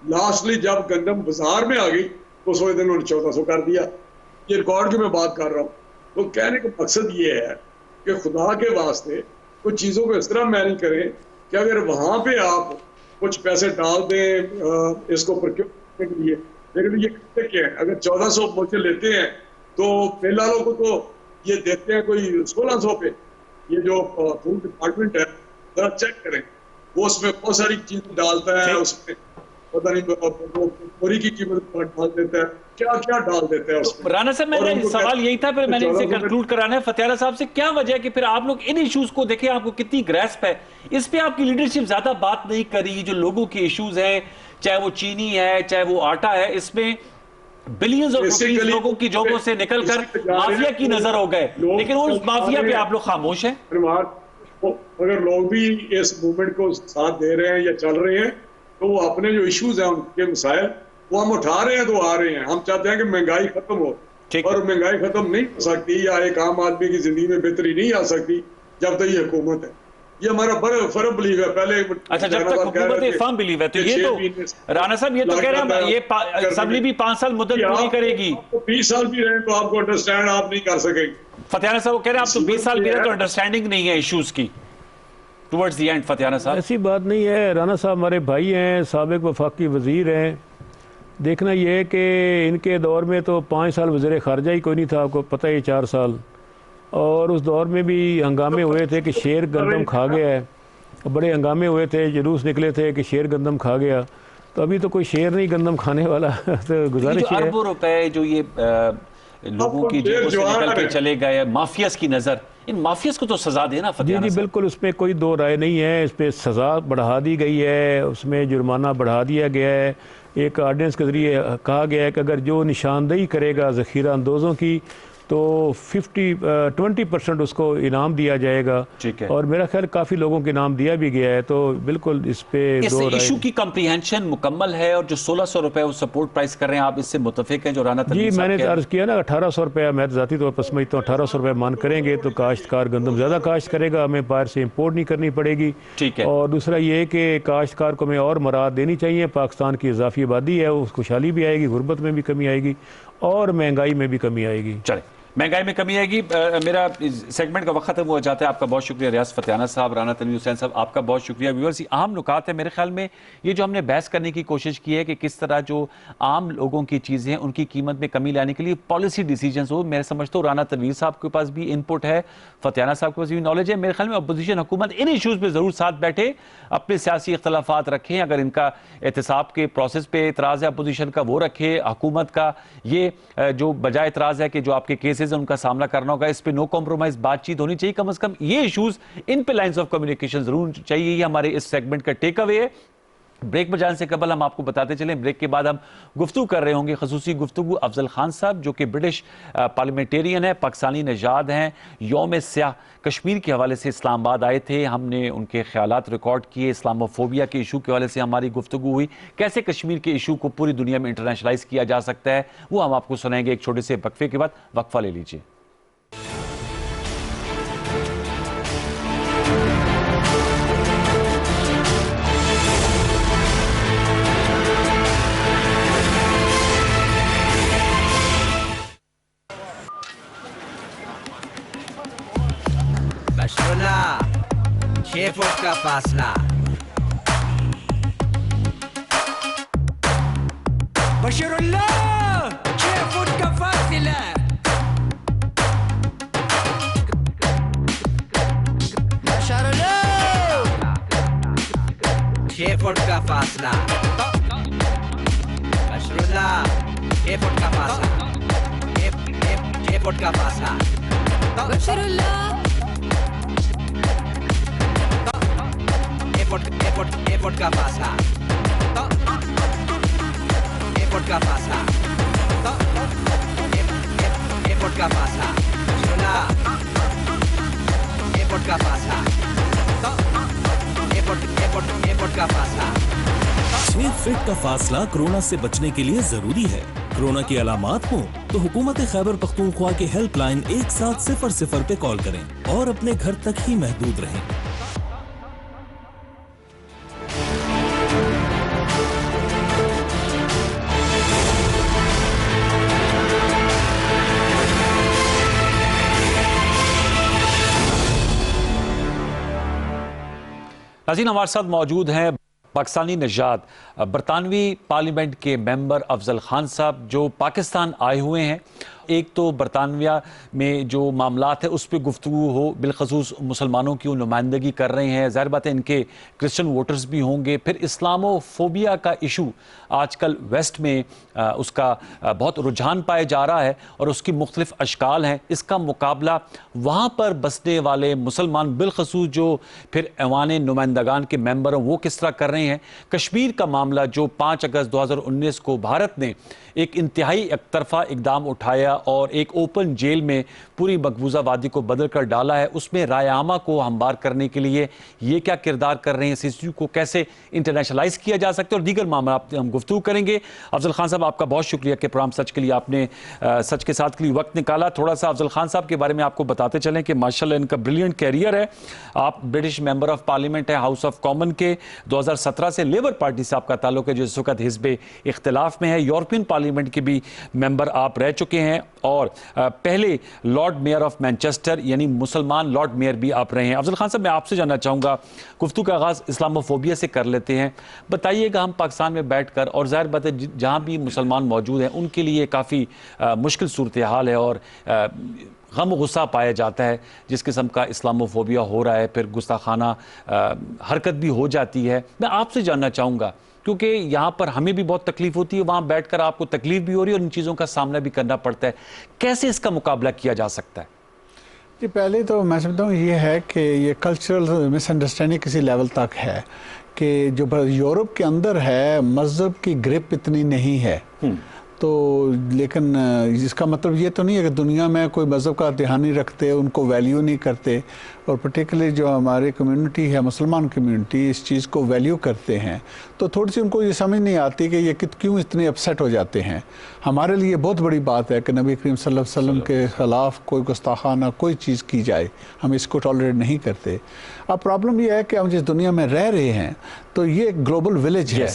लास्टली जब गंदम बाजार में आ गई तो उस वक्त इन्होंने 1400 कर दिया। ये रिकॉर्ड की मैं बात कर रहा हूँ। तो कहने का मकसद ये है कि खुदा के वास्ते कुछ चीज़ों को इस तरह मैनेज करें कि अगर वहाँ पे आप कुछ पैसे डाल दें इसको प्रोक्योर करने के लिए, लेकिन ये करते क्या है, अगर 1400 मुझसे लेते हैं तो फिलहाल को तो ये देते हैं कोई 1600 पे। ये जो फूड डिपार्टमेंट है जरा चेक करें, वो उसमें बहुत सारी चीजें डालता है, उसमें पता नहीं पूरी की कीमत डाल देता है, क्या क्या डाल देता है उसमें। राना साहब मेरा सवाल यही था, फिर मैंने इसे कंक्लूड कराना है फतियाना साहब से, क्या वजह है कि फिर आप लोग इन इश्यूज को देखें, आपको कितनी ग्रैस्प है, इस पे आपकी लीडरशिप ज्यादा बात नहीं कर रही। जो लोगों के इश्यूज हैं, चाहे वो चीनी है चाहे वो आटा है, इसमें बिलियंस ऑफ रुपीस लोगों की जेबों से निकलकर माफिया की नजर हो गए, लेकिन उस माफिया पे आप लोग खामोश हैं। अगर लोग भी इस मूवमेंट को साथ दे रहे हैं या चल रहे हैं तो वो अपने जो इश्यूज हैं उनके मसाइल वो हम उठा रहे हैं तो आ रहे हैं। हम चाहते हैं कि महंगाई खत्म हो, ठीक और है। महंगाई खत्म नहीं हो सकती या एक आम आदमी की जिंदगी में बेहतरी नहीं आ सकती जब तक ये हुकूमत है। ये हमारा बड़ा फर्म बिलीव है। पहले अच्छा, जब तक हुकूमत फर्म बिलीव है, तो ये तो राणा साहब ये तो कह रहे हैं ये असेंबली भी 5 साल मुद्दत पूरी करेगी। 20 साल भी रहे तो आपको अंडरस्टैंड आप नहीं कर सकेंगे। फतियाना साहब वो कह रहे हैं आप तो 20 साल भी रहे तो अंडरस्टैंडिंग नहीं है इश्यूज की टुवर्ड्स द एंड। फतियाना साहब ऐसी बात नहीं है, राना साहब हमारे भाई हैं, साबिक वफाकी वजीर हैं। देखना यह है कि इनके दौर में तो 5 साल वज़ीर ख़ारजा ही कोई नहीं था, आपको पता है 4 साल, और उस दौर में भी हंगामे हुए थे कि शेर गंदम खा गया है, बड़े हंगामे हुए थे, जुलूस निकले थे कि शेर गंदम खा गया। तो अभी तो कोई शेर नहीं गंदम खाने वाला। तो गुजारिश है अरबों रुपए जो ये लोगों की जेबों से निकल के चले गए, माफियाज की नजर, इन माफियाज को तो सजा देना। जी जी बिल्कुल, उसमें कोई दो राय नहीं है। इस पर सज़ा बढ़ा दी गई है, उसमें जुर्माना बढ़ा दिया गया है। एक ऑर्डिनेंस के ज़रिए कहा गया है कि अगर जो निशानदेही करेगा ज़ख़ीरा अंदोज़ों की तो 20% उसको इनाम दिया जाएगा। ठीक है। और मेरा ख्याल काफ़ी लोगों के नाम दिया भी गया है। तो बिल्कुल इस पे इस इशू की कम्प्रीहेंशन मुकम्मल है, और जो 1600 रुपए वो सपोर्ट प्राइस कर रहे हैं, आप इससे मुतफिक हैं जो राना जी मैंने अर्ज़ किया ना 1800 रुपया, मैं ज़ाती तौर पर समझता हूँ 1800 रुपये मान करेंगे तो काश्तकार गंदम ज़्यादा काश्त करेगा, हमें बाहर से इम्पोर्ट नहीं करनी पड़ेगी। ठीक है। और दूसरा ये कि काश्तकार को हमें और मराद देनी चाहिए। पाकिस्तान की इजाफी आबादी है, उस खुशहाली भी आएगी, गुर्बत में भी कमी आएगी और महंगाई में भी कमी आएगी। चले, महंगाई में कमी आएगी। मेरा सेगमेंट का वक्त खत्म हो जाता है। आपका बहुत शुक्रिया रियाज फतियाना साहब, राना तनवीर हुसैन साहब, आपका बहुत शुक्रिया। व्यूअर्स, अहम नुकात है मेरे ख्याल में ये जो हमने बहस करने की कोशिश की है कि किस तरह जो आम लोगों की चीज़ें हैं उनकी कीमत में कमी लाने के लिए पॉलिसी डिसीजंस हो। मैं समझता हूँ राना तनवीर साहब के पास भी इनपुट है, फतियाना साहब के पास भी नॉलेज है। मेरे ख्याल में अपोजिशन हुकूमत इन इशूज़ पर ज़रूर साथ बैठे, अपने सियासी इख्तलाफात रखें। अगर इनका एहतसाब के प्रोसेस पे एतराज़ है अपोजिशन का वो रखे, हुकूमत का ये जो बजाय एतराज़ है कि जो आपके केसेज हैं उनका सामना करना होगा, इस पे नो कॉम्प्रोमाइज बातचीत होनी चाहिए। कम से कम ये इश्यूज, इन पे लाइंस ऑफ कम्युनिकेशन जरूर चाहिए। ये हमारे इस सेगमेंट का टेक अवे है। ब्रेक में जाने से कबल हम आपको बताते चलें, ब्रेक के बाद हम गुफ्तगू कर रहे होंगे, खसूसी गुफ्तगू अफजल खान साहब जो कि ब्रिटिश पार्लियामेंटेरियन है, पाकिस्तानी नजाद हैं, यौम स्याह कश्मीर के हवाले से इस्लामाबाद आए थे। हमने उनके ख्यालात रिकॉर्ड किए, इस्लामोफोबिया के इशू के हवाले से हमारी गुफ्तगू हुई, कैसे कश्मीर के इशू को पूरी दुनिया में इंटरनेशनलाइज किया जा सकता है, वो हम आपको सुनाएंगे एक छोटे से वक्फे के बाद। वक्फा ले लीजिए। बशरुल्लाह 6 फुट का फासला, बशरुल्लाह 6 फुट का फासला, बशरुल्लाह 6 फुट का फासला, बशरुल्लाह 6 फुट का फासला, 6 फुट का फासला, बशरुल्लाह एयरपोर्ट का फासला, एयरपोर्ट का फासला, एयरपोर्ट का फासला, एयरपोर्ट का फासला, एयरपोर्ट का फासला। 6 फीट का फासला कोरोना से बचने के लिए जरूरी है। कोरोना की अलामात हो तो हुकूमत खैबर पख्तूनख्वा की हेल्पलाइन 1700 पे कॉल करें और अपने घर तक ही महदूद रहें। नाज़रीन, हमारे साथ मौजूद हैं पाकिस्तानी नजाद बरतानवी पार्लियामेंट के मेंबर अफजल खान साहब जो पाकिस्तान आए हुए हैं। एक तो बरतानविया में जो मामलात है उस पर गुफ्तगू हो, बिलखसूस मुसलमानों की वो नुमाइंदगी कर रहे हैं, ज़ाहिर बात है इनके क्रिश्चियन वोटर्स भी होंगे। फिर इस्लामोफोबिया का इशू आजकल वेस्ट में उसका बहुत रुझान पाया जा रहा है और उसकी मुख्तलिफ अशकाल हैं। इसका मुकाबला वहाँ पर बसने वाले मुसलमान बिलखसूस जो फिर ऐवान नुमाइंदगान के मेंबर हैं वो किस तरह कर रहे हैं। कश्मीर का मामला जो 5 अगस्त 2019 को भारत ने एक इंतहाई एक तरफा इकदाम उठाया, किया और एक ओपन जेल में पूरी मकबूजा वादी को बदल कर डाला है, उसमें राय आमा को हमवार करने के लिए ये क्या किरदार कर रहे हैं, इस इशू को कैसे इंटरनेशनलाइज किया जा सकता है और दीगर मामला हम गुफ्तगू करेंगे। अफजल खान साहब, आपका बहुत शुक्रिया कि प्रोग्राम सच के लिए आपने सच के साथ के लिए वक्त निकाला। थोड़ा सा अफजल खान साहब के बारे में आपको बताते चलें कि माशाल्लाह इनका ब्रिलियंट कैरियर है। आप ब्रिटिश मेंबर ऑफ पार्लियामेंट है हाउस ऑफ कॉमन के, 2017 से लेबर पार्टी से आपका ताल्लुक है जो इस वक्त हिज़्ब इख्तिलाफ में है। यूरोपियन पार्लियामेंट के भी मेंबर आप रह चुके हैं और पहले लॉर्ड मेयर ऑफ मैनचेस्टर यानी मुसलमान लॉर्ड मेयर भी आप रहे हैं। अफजल खान साहब, मैं आपसे जानना चाहूँगा, गुफ्तगू का आगाज़ इस्लामोफोबिया से कर लेते हैं। बताइएगा, हम पाकिस्तान में बैठकर, और ज़ाहिर बात है जहाँ भी मुसलमान मौजूद हैं उनके लिए काफ़ी मुश्किल सूरत हाल है और गम गुस्सा पाया जाता है, जिस किस्म का इस्लामोफोबिया हो रहा है, फिर गुस्ताखाना हरकत भी हो जाती है। मैं आपसे जानना चाहूँगा, क्योंकि यहाँ पर हमें भी बहुत तकलीफ होती है, वहाँ बैठकर आपको तकलीफ भी हो रही है और इन चीज़ों का सामना भी करना पड़ता है, कैसे इसका मुकाबला किया जा सकता है? जी, पहले तो मैं समझता हूँ ये है कि ये कल्चरल मिसअंडरस्टैंडिंग किसी लेवल तक है कि जो यूरोप के अंदर है मज़हब की ग्रिप इतनी नहीं है, तो लेकिन इसका मतलब ये तो नहीं है कि दुनिया में कोई मज़हब का ध्यान नहीं रखते, उनको वैल्यू नहीं करते, और पर्टिकुलरली जो हमारी कम्युनिटी है मुसलमान कम्युनिटी इस चीज़ को वैल्यू करते हैं। तो थोड़ी सी उनको ये समझ नहीं आती कि ये क्यों इतने अपसेट हो जाते हैं। हमारे लिए बहुत बड़ी बात है कि नबी करीम सल्लल्लाहु अलैहि वसल्लम के ख़िलाफ़ कोई गुस्ताखाना कोई चीज़ की जाए, हम इसको टॉलरेट नहीं करते। अब प्रॉब्लम ये है कि हम जिस दुनिया में रह रहे हैं तो ये एक ग्लोबल विलेज है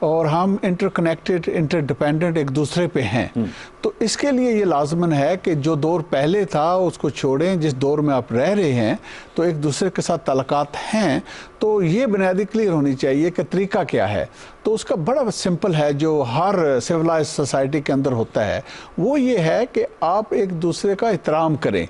और हम इंटरकनेक्टेड इंटरडिपेंडेंट एक दूसरे पे हैं। तो इसके लिए ये लाजमन है कि जो दौर पहले था उसको छोड़ें, जिस दौर में आप रह रहे हैं तो एक दूसरे के साथ ताल्लुकात हैं, तो ये बुनियादी क्लियर होनी चाहिए कि तरीका क्या है। तो उसका बड़ा सिंपल है जो हर सिविलाइज सोसाइटी के अंदर होता है, वो ये है कि आप एक दूसरे का एहतराम करें,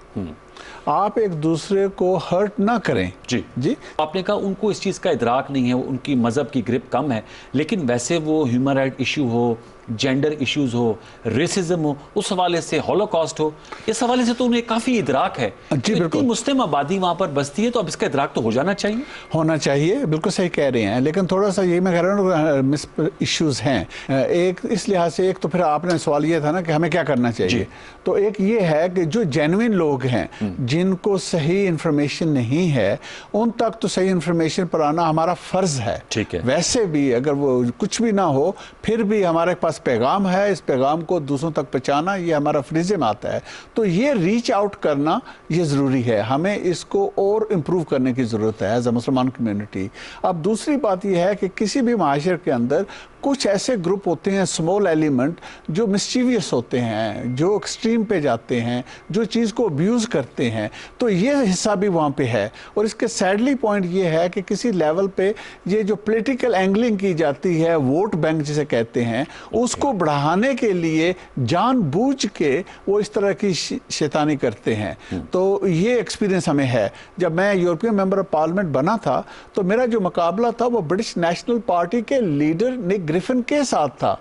आप एक दूसरे को हर्ट ना करें। जी आपने कहा उनको इस चीज़ का इदराक नहीं है, उनकी मज़हब की ग्रिप कम है, लेकिन वैसे वो ह्यूमन राइट इशू हो, जेंडर इश्यूज हो, रेसिज्म हो, उस हवाले से हॉलोकॉस्ट हो, इस हवाले से तो उन्हें काफ़ी इदराक है। जी बिल्कुल, मुस्लिम आबादी वहाँ पर बसती है तो अब इसका इदराक तो हो जाना चाहिए। होना चाहिए, बिल्कुल सही कह रहे हैं, लेकिन थोड़ा सा ये मैं कह रहा हूँ मिस इश्यूज हैं। एक इस लिहाज से, एक तो फिर आपने सवाल ये था ना कि हमें क्या करना चाहिए, तो एक ये है कि जो जेन्युइन लोग हैं जिनको सही इंफॉर्मेशन नहीं है उन तक तो सही इंफॉर्मेशन पर आना हमारा फ़र्ज़ है। ठीक है, वैसे भी अगर वो कुछ भी ना हो फिर भी हमारे पास पैगाम है, इस पैगाम को दूसरों तक पहुंचाना ये हमारा फ्रिज़े में आता है। तो ये रीच आउट करना ये ज़रूरी है, हमें इसको और इम्प्रूव करने की ज़रूरत है एज अ मुसलमान कम्युनिटी। अब दूसरी बात यह है कि किसी भी माशरे के अंदर कुछ ऐसे ग्रुप होते हैं, स्मॉल एलिमेंट, जो मिस्चीवियस होते हैं, जो एक्सट्रीम पे जाते हैं, जो चीज़ को अब्यूज़ करते हैं, तो ये हिस्सा भी वहाँ पे है। और इसके सैडली पॉइंट ये है कि किसी लेवल पे ये जो पॉलिटिकल एंगलिंग की जाती है, वोट बैंक जिसे कहते हैं, उसको बढ़ाने के लिए जानबूझ के वो इस तरह की शैतानी करते हैं। तो ये एक्सपीरियंस हमें है। जब मैं यूरोपियन मेंबर ऑफ पार्लियामेंट बना था तो मेरा जो मुकाबला था वो ब्रिटिश नेशनल पार्टी के लीडर निक ग्रिफिन के साथ था।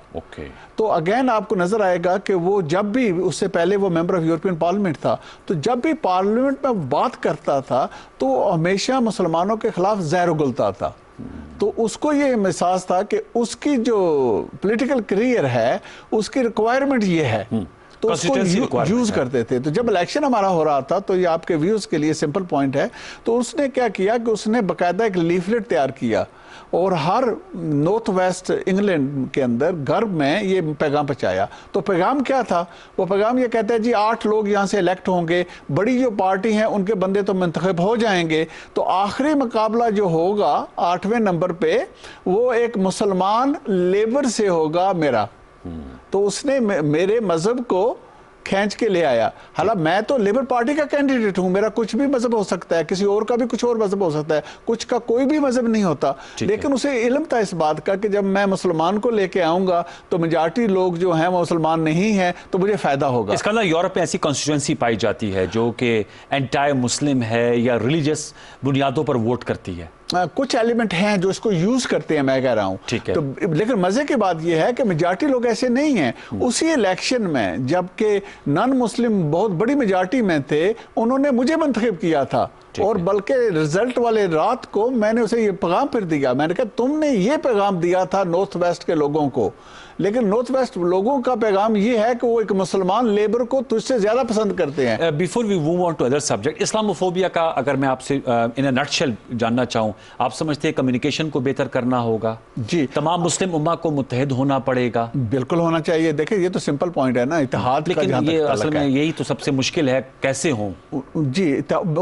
तो अगेन आपको नजर आएगा कि वो जब भी, उससे पहले वो मेंबर ऑफ यूरोपियन पार्लियामेंट था, तो जब भी पार्लियामेंट में बात करता था तो हमेशा मुसलमानों के खिलाफ जहर उगलता था। तो उसको ये एहसास था कि उसकी जो पॉलिटिकल करियर है उसकी रिक्वायरमेंट ये है, तो उसको यूज करते थे। तो जब इलेक्शन हमारा हो रहा था, तो ये आपके व्यूज के लिए सिंपल पॉइंट है, तो उसने क्या किया कि उसने बाकायदा एक लीफलेट तैयार किया और हर नॉर्थ वेस्ट इंग्लैंड के अंदर घर में ये पैगाम पहुंचाया। तो पैगाम क्या था? वो पैगाम ये कहता है जी 8 लोग यहाँ से इलेक्ट होंगे, बड़ी जो पार्टी हैं उनके बंदे तो मुंतखब हो जाएंगे, तो आखिरी मुकाबला जो होगा 8वें नंबर पे वो एक मुसलमान लेबर से होगा मेरा। तो उसने मेरे मजहब को खींच के ले आया। हालांकि मैं तो लेबर पार्टी का कैंडिडेट हूं, मेरा कुछ भी मजहब हो सकता है, किसी और का भी कुछ और मजहब हो सकता है, कुछ का कोई भी मजहब नहीं होता, लेकिन उसे इल्म था इस बात का कि जब मैं मुसलमान को लेके आऊंगा तो मेजॉरिटी लोग जो हैं मुसलमान नहीं हैं, तो मुझे फायदा होगा। इसका अंदर यूरोप में ऐसी कॉन्स्टिट्यूएंसी पाई जाती है जो कि एंटाई मुस्लिम है या रिलीजियस बुनियादों पर वोट करती है। कुछ एलिमेंट हैं जो इसको यूज करते हैं, मैं कह रहा हूं। ठीक है। तो लेकिन मजे की बात यह है कि मेजॉरिटी लोग ऐसे नहीं हैं। उसी इलेक्शन में जबकि नॉन मुस्लिम बहुत बड़ी मेजॉरिटी में थे, उन्होंने मुझे मुंतखब किया था, और बल्कि रिजल्ट वाले रात को मैंने उसे ये पैगाम फिर दिया, मैंने कहा तुमने ये पैगाम दिया था नॉर्थ वेस्ट के लोगों को लेकिन नॉर्थ वेस्ट लोगों का पैगाम ये है कि वो एक मुसलमान लेबर को तुझसे ज्यादा पसंद करते हैं। Before we move on to other subject, Islamophobia का अगर मैं आपसे इन अ नटशेल जानना चाहूँ, आप समझते हैं कम्युनिकेशन को बेहतर करना होगा? जी, तमाम मुस्लिम उम्मा को मुत्तहिद होना पड़ेगा? बिल्कुल होना चाहिए। देखिए ये तो सिंपल पॉइंट है ना, इत्तेहाद का, लेकिन ये असल में है। यही तो सबसे मुश्किल है, कैसे हों? जी,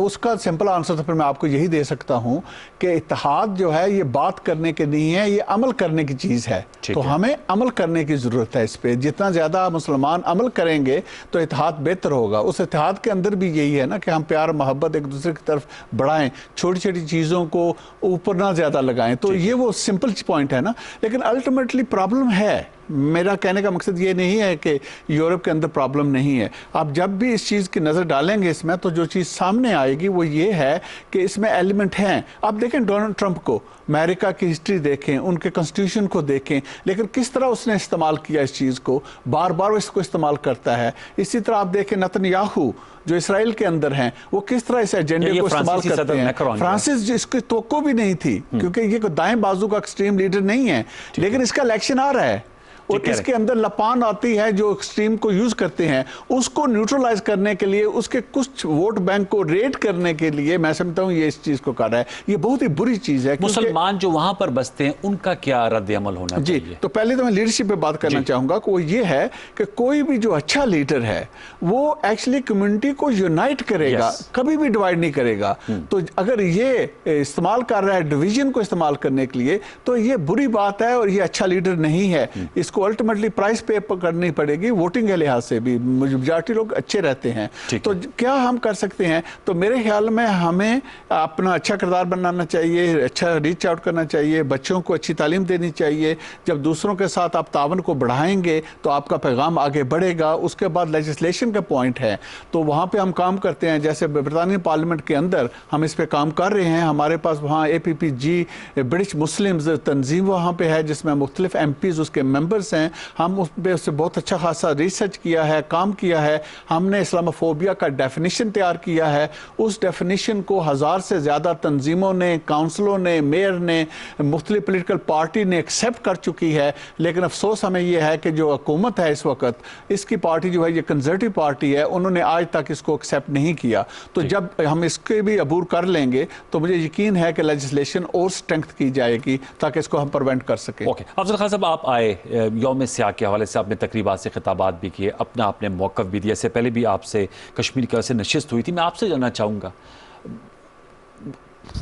उसका सिंपल आंसर तो फिर मैं आपको यही दे सकता हूं कि इत्तेहाद जो है ये बात करने की नहीं है, ये अमल करने की चीज है। तो हमें अमल करने की जरूरत है इस पे। जितना ज्यादा मुसलमान अमल करेंगे तो इत्तेहाद बेहतर होगा। उस इत्तेहाद के अंदर भी यही है ना कि हम प्यार मोहब्बत एक दूसरे की तरफ बढ़ाएं, छोटी छोटी चीजों को ऊपर ना ज्यादा लगाएं। तो ये वो सिंपल पॉइंट है ना। लेकिन अल्टीमेटली प्रॉब्लम है। मेरा कहने का मकसद ये नहीं है कि यूरोप के अंदर प्रॉब्लम नहीं है। आप जब भी इस चीज़ की नज़र डालेंगे इसमें, तो जो चीज़ सामने आएगी वो ये है कि इसमें एलिमेंट हैं। आप देखें डोनाल्ड ट्रंप को, अमेरिका की हिस्ट्री देखें, उनके कॉन्स्टिट्यूशन को देखें, लेकिन किस तरह उसने इस्तेमाल किया इस चीज़ को, बार बार वो इसको इस्तेमाल करता है। इसी तरह आप देखें नेतन्याहू जो इसराइल के अंदर हैं, वो किस तरह इस एजेंडे को इस्तेमाल करते हैं। फ्रांसिस इसकी तवक्को भी नहीं थी, क्योंकि ये दाएं बाजू का एक्सट्रीम लीडर नहीं है, लेकिन इसका इलेक्शन आ रहा है और इसके अंदर लपान आती है जो एक्सट्रीम को यूज करते हैं, उसको न्यूट्रलाइज करने के लिए, उसके कुछ वोट बैंक को रेड करने के लिए मैं समझता हूं ये इस चीज को कर रहा है। ये बहुत ही बुरी चीज है। मुसलमान जो वहां पर बसते हैं उनका क्या रद्द अमल होना जी चाहिए? तो पहले तो मैं लीडरशिप पे बात करना चाहूंगा कि वो ये है कि कोई भी जो अच्छा लीडर है वो एक्चुअली कम्युनिटी को यूनाइट करेगा, कभी भी डिवाइड नहीं करेगा। तो अगर ये इस्तेमाल कर रहा है डिवीजन को इस्तेमाल करने के लिए, तो ये बुरी बात है और ये अच्छा लीडर नहीं है। इसको अल्टीमेटली प्राइस पे करनी पड़ेगी। वोटिंग के लिहाज से भी मेजॉरिटी लोग अच्छे रहते हैं। तो क्या हम कर सकते हैं? तो मेरे ख्याल में हमें अपना अच्छा किरदार बनाना चाहिए, अच्छा रीच आउट करना चाहिए, बच्चों को अच्छी तालीम देनी चाहिए। जब दूसरों के साथ आप तावन को बढ़ाएंगे तो आपका पैगाम आगे बढ़ेगा। उसके बाद लेजिस्लेशन का पॉइंट है, तो वहाँ पे हम काम करते हैं। जैसे ब्रिटानिया पार्लियामेंट के अंदर हम इस पे काम कर रहे हैं। हमारे पास वहाँ APPG ब्रिटिश मुस्लिम्स तंजीम वहाँ पे है, जिसमें मुख्तलिफ MPs उसके मेंबर्स हैं। हम उस पर उससे बहुत अच्छा खासा रिसर्च किया है, काम किया है। हमने इस्लामोफोबिया का डेफिनेशन तैयार किया है। उस डेफिनेशन को 1000 से ज़्यादा तंजीमों ने, काउंसिलों ने, मेयर ने, मुख्तलिफ पोलिटिकल पार्टी ने एक्सेप्ट कर चुकी है। लेकिन अफसोस हमें यह है कि जो हुकूमत है इस वक्त, इसकी पार्टी जो है ये कंजर्वेटिव पार्टी है, उन्होंने आज तक इसको एक्सेप्ट नहीं किया। तो जब हम इसके भी अबूर कर लेंगे तो मुझे यकीन है कि लेजिस्लेशन और स्ट्रेंथ की जाएगी ताकि इसको हम प्रिवेंट कर सकें। ओके, अफजल खान साहब, आप आए यौम स्याह के हवाले से आपने तकरीबात से खिताबात भी किए, अपना आपने मौक़िफ़ भी दिया। इससे पहले भी आपसे कश्मीर की वजह से नशिस्त हुई थी। मैं आपसे जानना चाहूँगा,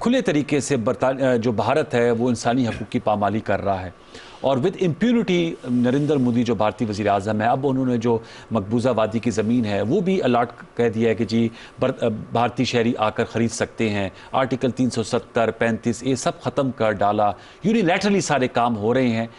खुले तरीके से जो भारत है वो इंसानी हकूक़ की पामाली कर रहा है और विद इम्प्यूनिटी नरेंद्र मोदी जो भारतीय वज़ीर आज़म है, अब उन्होंने जो मकबूजा वादी की ज़मीन है वो भी अलाट कह दिया है कि जी भारतीय शहरी आकर ख़रीद सकते हैं। आर्टिकल 370, 35A सब ख़त्म कर डाला। यूनिलैटरली सारे काम हो रहे हैं।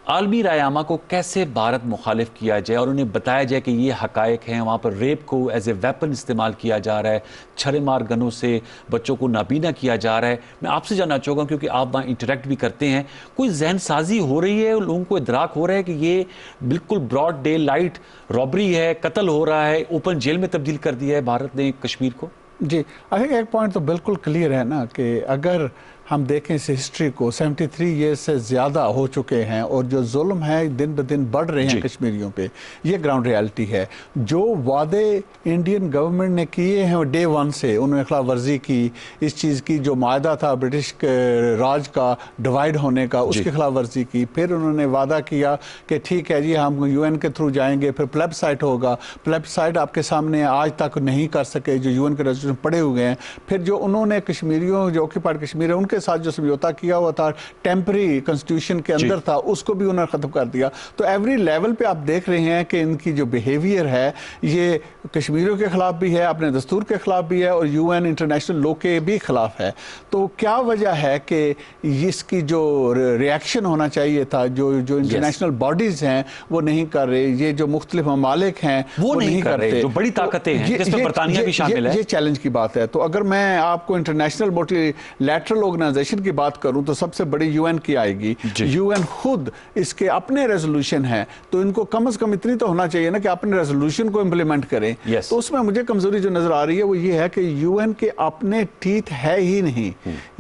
आलमी रायामा को कैसे भारत मुखालिफ किया जाए और उन्हें बताया जाए कि ये हकायक हैं। वहाँ पर रेप को एज ए वेपन इस्तेमाल किया जा रहा है, छरे मार गनों से बच्चों को नाबीना किया जा रहा है। मैं आपसे जानना चाहूँगा, क्योंकि आप वहाँ इंटरेक्ट भी करते हैं, कोई जहन साजी हो रही है, लोगों को इदराक हो रहा है कि ये बिल्कुल ब्रॉड डे लाइट रॉबरी है, कत्ल हो रहा है, ओपन जेल में तब्दील कर दिया है भारत ने कश्मीर को? जी, आई थिंक एक पॉइंट तो बिल्कुल क्लियर है ना कि अगर हम देखें इस हिस्ट्री को, 73 ईयर्स से ज़्यादा हो चुके हैं और जो जुल्म है दिन ब दिन बढ़ रहे हैं कश्मीरियों पे, ये ग्राउंड रियलिटी है। जो वादे इंडियन गवर्नमेंट ने किए हैं डे वन से, उन्होंने खिलाफ वर्जी की, इस चीज़ की जो मायदा था ब्रिटिश राज का डिवाइड होने का, उसकी खिलाफ वर्जी की। फिर उन्होंने वादा किया कि ठीक है जी हम UN के थ्रू जाएंगे, फिर प्लेबसाइट होगा। प्लेबसाइट आपके सामने आज तक नहीं कर सके, जो UN के रेजोल्यूशन पड़े हुए हैं। फिर जो उन्होंने कश्मीरियों, जो ऑक्यूपाइड कश्मीर है, उनके साथ जो समझौता किया हुआ था टेम्पररी कॉन्स्टिट्यूशन के अंदर था, उसको भी उन्होंने खत्म कर दिया। तो एवरी लेवल पे आप देख रहे हैं कि इनकी जो बिहेवियर है ये कश्मीरियों के खिलाफ भी है, अपने दस्तूर के खिलाफ भी है और UN इंटरनेशनल लॉ के भी खिलाफ है। तो क्या वजह है कि इसकी जो रिएक्शन होना चाहिए था, जो इंटरनेशनल बॉडीज हैं वो नहीं कर रहे, ये जो मुख्तलिफ ममालिक हैं वो नहीं कर रहे, जो बड़ी ताकतें हैं जिसमें बरतानिया भी शामिल है। ये चैलेंज की बात है। तो अगर मैं आपको इंटरनेशनल मल्टीलैटरल ऑर्गेनाइजेशन की बात करूं तो सबसे बड़ी यूएन की आएगी। यूएन खुद इसके अपने रेजोल्यूशन है, तो इनको कम से कम इतनी तो होना चाहिए ना कि अपने रेजोल्यूशन को इंप्लीमेंट करें। तो उसमें मुझे कमजोरी जो नजर आ रही है वो ये है कि यूएन के अपने टीथ है ही नहीं।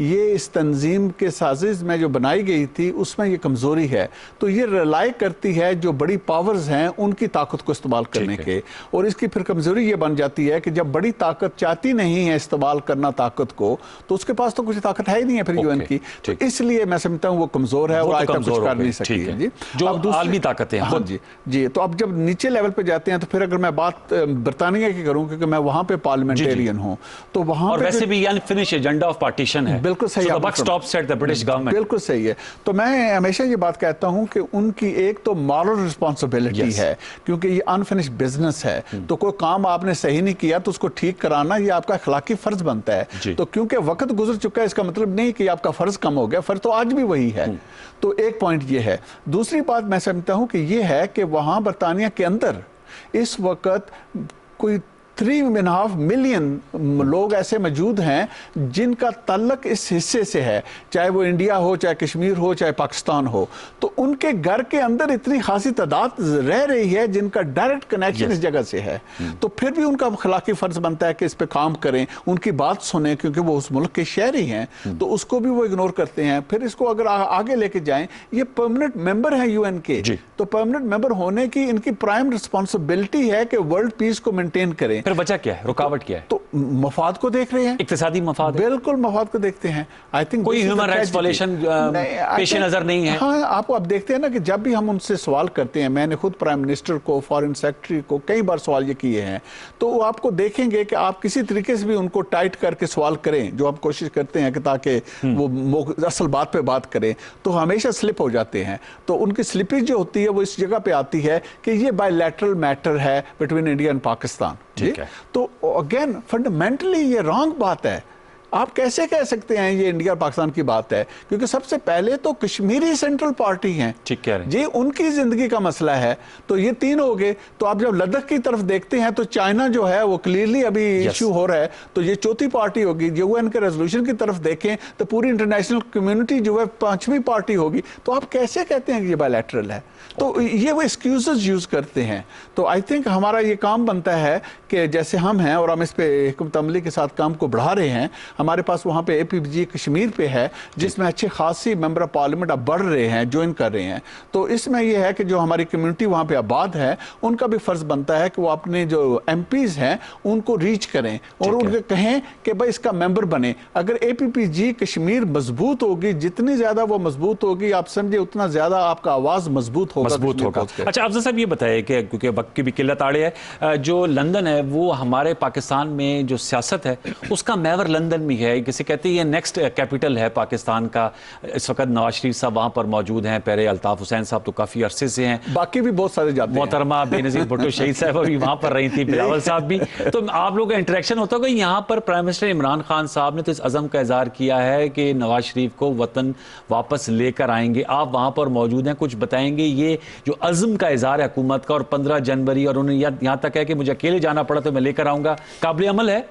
ये इस तंजीम के साजिश में जो बनाई गई थी उसमें ये कमजोरी है। तो ये रिलाई करती है जो बड़ी पावर्स हैं उनकी ताकत को इस्तेमाल करने के, और इसकी फिर कमजोरी ये बन जाती है कि जब बड़ी ताकत चाहती नहीं है इस्तेमाल करना ताकत को, तो उसके पास तो कुछ ताकत है ही नहीं है फिर यूएन की। तो इसलिए मैं समझता हूँ वो कमजोर है और आज तक कुछ कर नहीं सकी है जी, जो आलमी ताकतें हैं। हाँ जी जी। तो अब जब नीचे लेवल पे जाते हैं तो फिर अगर मैं बात बरतानिया की करूं, क्योंकि मैं वहां पे पार्लियामेंटेरियन हूं, तो वहां और वैसे भी अनफिनिश एजेंडा ऑफ पार्टीशन है। बिल्कुल सही, ब्रिटिश गवर्नमेंट बिल्कुल सही है। तो मैं हमेशा ये बात कहता हूं कि उनकी एक तो मॉरल रिस्पॉन्सिबिलिटी है, क्योंकि ये अनफिनिश बिजनेस है। तो कोई काम आपने सही नहीं किया तो उसको ठीक कराना ये आपका अखलाकी फर्ज बनता है। तो क्योंकि वक्त गुजर चुका है इसका मतलब नहीं कि आपका फर्ज कम हो गया, फर्ज तो आज भी वही है। तो एक पॉइंट ये है। दूसरी बात मैं समझता हूं कि ये है कि वहां बरतानिया के अंदर इस वक्त कोई 3.5 मिलियन लोग ऐसे मौजूद हैं जिनका तल्लक इस हिस्से से है, चाहे वो इंडिया हो, चाहे कश्मीर हो, चाहे पाकिस्तान हो। तो उनके घर के अंदर इतनी खासी तादाद रह रही है जिनका डायरेक्ट कनेक्शन इस जगह से है। तो फिर भी उनका अखलाकी फर्ज बनता है कि इस पे काम करें, उनकी बात सुने, क्योंकि वो उस मुल्क के शहरी हैं। तो उसको भी वो इग्नोर करते हैं। फिर इसको अगर आगे लेके जाएं, ये परमानेंट मेंबर हैं यूएन के, तो परमानेंट मेंबर होने की इनकी प्राइम रिस्पॉन्सिबिलिटी है कि वर्ल्ड पीस को मेंटेन करें। फिर वजह क्या है, रुकावट क्या है? तो मफाद को देख रहे हैं, इक्तिसादी मफाद, बिल्कुल मफाद को देखते हैं। आई थिंक कोई ह्यूमन राइट्स वायलेशन पेश नजर नहीं है। हाँ, आपको अब देखते हैं ना कि जब भी हम उनसे सवाल करते हैं, मैंने खुद प्राइम मिनिस्टर को, फॉरेन सेक्रेटरी को कई बार सवाल ये किए हैं, तो वो आपको देखेंगे कि आप किसी तरीके से भी उनको टाइट करके सवाल करें, जो आप कोशिश करते हैं कि ताकि वो असल बात पे बात करें, तो हमेशा स्लिप हो जाते हैं। तो उनकी स्लिपेज जो होती है वो इस जगह पे आती है कि ये बायलैटरल मैटर है बिटवीन इंडिया एंड पाकिस्तान। ठीक है। तो अगेन फंडामेंटली ये रॉन्ग बात है। आप कैसे कह सकते हैं ये इंडिया और पाकिस्तान की बात है, क्योंकि सबसे पहले तो कश्मीरी सेंट्रल पार्टी हैं, ठीक कह रहे हैं जी, उनकी जिंदगी का मसला है। तो ये तीन हो गए। तो आप जब लद्दाख की तरफ देखते हैं तो चाइना जो है वो क्लियरली अभी इश्यू हो रहा है, तो ये चौथी पार्टी होगी। यूएन के रेजोल्यूशन की तरफ देखें तो पूरी इंटरनेशनल कम्युनिटी जो है 5वीं पार्टी होगी। तो आप कैसे कहते हैं कि ये बायलैटरल है? तो ये वो एक्सक्यूजेस यूज करते हैं। तो आई थिंक हमारा ये काम बनता है कि जैसे हम हैं और हम इस पे हुकूमत अमली के साथ काम को बढ़ा रहे हैं, हमारे पास वहाँ पे एपीजी कश्मीर पे है जिसमें अच्छे खासी मेंबर ऑफ पार्लियामेंट अब बढ़ रहे हैं, ज्वाइन कर रहे हैं। तो इसमें यह है कि जो हमारी कम्युनिटी वहाँ पे आबाद है उनका भी फर्ज बनता है कि वो अपने जो एमपीज हैं उनको रीच करें और उनको कहें कि भाई इसका मेंबर बने। अगर एपीजी कश्मीर मजबूत होगी, जितनी ज्यादा वो मजबूत होगी, आप समझे उतना ज्यादा आपका आवाज मजबूत होगा। अच्छा अफजल साहब ये बताइए कि क्योंकि वक्त की भी किल्लत आड़े है, जो लंदन है वो हमारे पाकिस्तान में जो सियासत है उसका महवर लंदन में है। किसी कहते हैं ये नेक्स्ट कैपिटल है पाकिस्तान का। इस वक्त नवाज शरीफ साहब वहाँ पर मौजूद हैं, पहले अल्ताफ हुसैन साहब तो काफ़ी अरसे से हैं, बाकी भी बहुत सारे जाते हैं, मोहतरमा बेनज़ीर भुट्टो शहीद साहब भी वहाँ पर रही थी, बिलावल साहब भी। तो आप लोगों का इंटरेक्शन होता होगा। यहाँ पर प्राइम मिनिस्टर इमरान खान साहब ने तो इस अज़म का इज़हार किया है कि नवाज शरीफ को वतन वापस लेकर आएंगे। आप वहाँ पर मौजूद हैं, कुछ बताएंगे ये जो अज़म का इज़हार है हुकूमत का, और 15 जनवरी और उन्हें यहाँ तक है कि मुझे अकेले जाना पड़ा तो मैं लेकर आऊँगा, काबिल अमल है?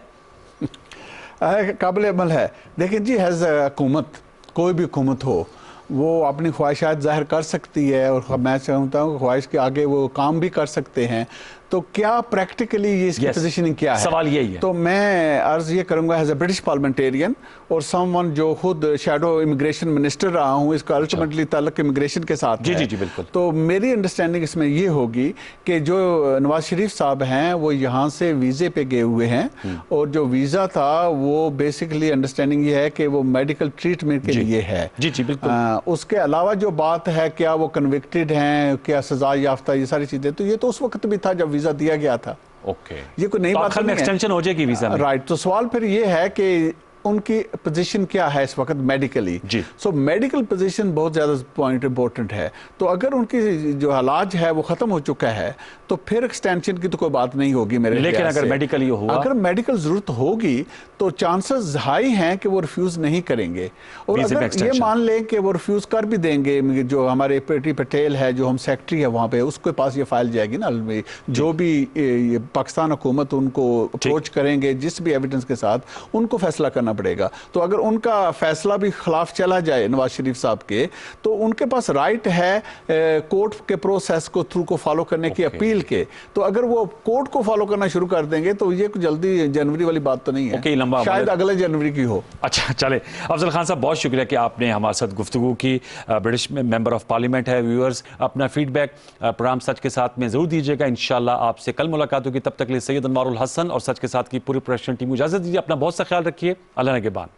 काबिल अमल है। देखिए जी, हैज़ हुकूमत, कोई भी हुकूमत हो वो अपनी ख्वाहिशात जाहिर कर सकती है और मैं चाहता हूँ ख्वाहिश के आगे वो काम भी कर सकते हैं। तो क्या प्रैक्टिकली ये इसकी पोजीशनिंग क्या है? सवाल यही है। तो मैं अर्ज ये करूंगा एज ए ब्रिटिश पार्लियामेंटेरियन और समवन जो खुद शैडो इमिग्रेशन मिनिस्टर रहा हूँ, इसका अल्टीमेटली ताल्लुक इमिग्रेशन के साथ जी, है। जी, जी, बिल्कुल। तो मेरी अंडरस्टैंडिंग इसमें ये होगी कि जो नवाज शरीफ साहब हैं वो यहाँ से वीज़े पे गए हुए हैं और जो वीज़ा था वो बेसिकली अंडरस्टैंडिंग ये है कि वो मेडिकल ट्रीटमेंट के लिए है। जी जी बिल्कुल। उसके अलावा जो बात है क्या वो कन्विक्टेड हैं, क्या सजा याफ्ता, ये सारी चीज़ें, तो ये तो उस वक्त भी था जब वीज़ा दिया गया था। ओके, ये कोई नई बात नहीं है। एक्सटेंशन हो जाएगी वीज़ा में, राइट। तो सवाल फिर ये है कि उनकी पोजीशन क्या है इस वक्त मेडिकली। सो मेडिकल पोजीशन बहुत ज़्यादा पॉइंट इंपॉर्टेंट है। तो अगर उनकी जो इलाज है वो ख़त्म हो चुका है तो फिर एक्सटेंशन की तो कोई बात नहीं होगी मेरे। लेकिन अगर मेडिकल ये हुआ, अगर मेडिकल ज़रूरत होगी तो चांसेस हाई हैं कि वो रिफ्यूज नहीं करेंगे। और वीज़े में अगर ये एक्सटेंशन। मान लें कि वो रिफ्यूज कर भी देंगे, जो हमारे प्रीति पटेल है, जो हम सेक्रेटरी है वहाँ पे, उसके पास ये फाइल जाएगी ना, जो भी ये पाकिस्तान हुकूमत उनको अप्रोच करेंगे जिस भी एविडेंस के साथ, उनको फैसला करना पड़ेगा। तो अगर उनका फैसला भी खिलाफ चला जाए नवाज शरीफ साहब के, तो उनके पास राइट है कोर्ट के प्रोसेस को थ्रू को फॉलो करने की अपील के। तो अगर वो कोर्ट को फॉलो करना शुरू कर देंगे तो ये कुछ जल्दी जनवरी वाली बात तो नहीं है, लंबा शायद अगले जनवरी की हो। अच्छा चले, अफजल खान साहब बहुत शुक्रिया कि आपने हमारे साथ गुफ्तगू की। ब्रिटिश मेंबर ऑफ पार्लियामेंट है। व्यूअर्स, अपना फीडबैक प्रोग्राम सच के साथ में जरूर दीजिएगा। इंशाल्लाह आपसे कल मुलाकात होगी। तब तक के लिए सैयद अनवारुल हसन और सच के साथ की पूरी प्रोडक्शन टीम इजाजत दीजिए। अपना बहुत सा ख्याल रखिए। अल्लाह ने के बाद।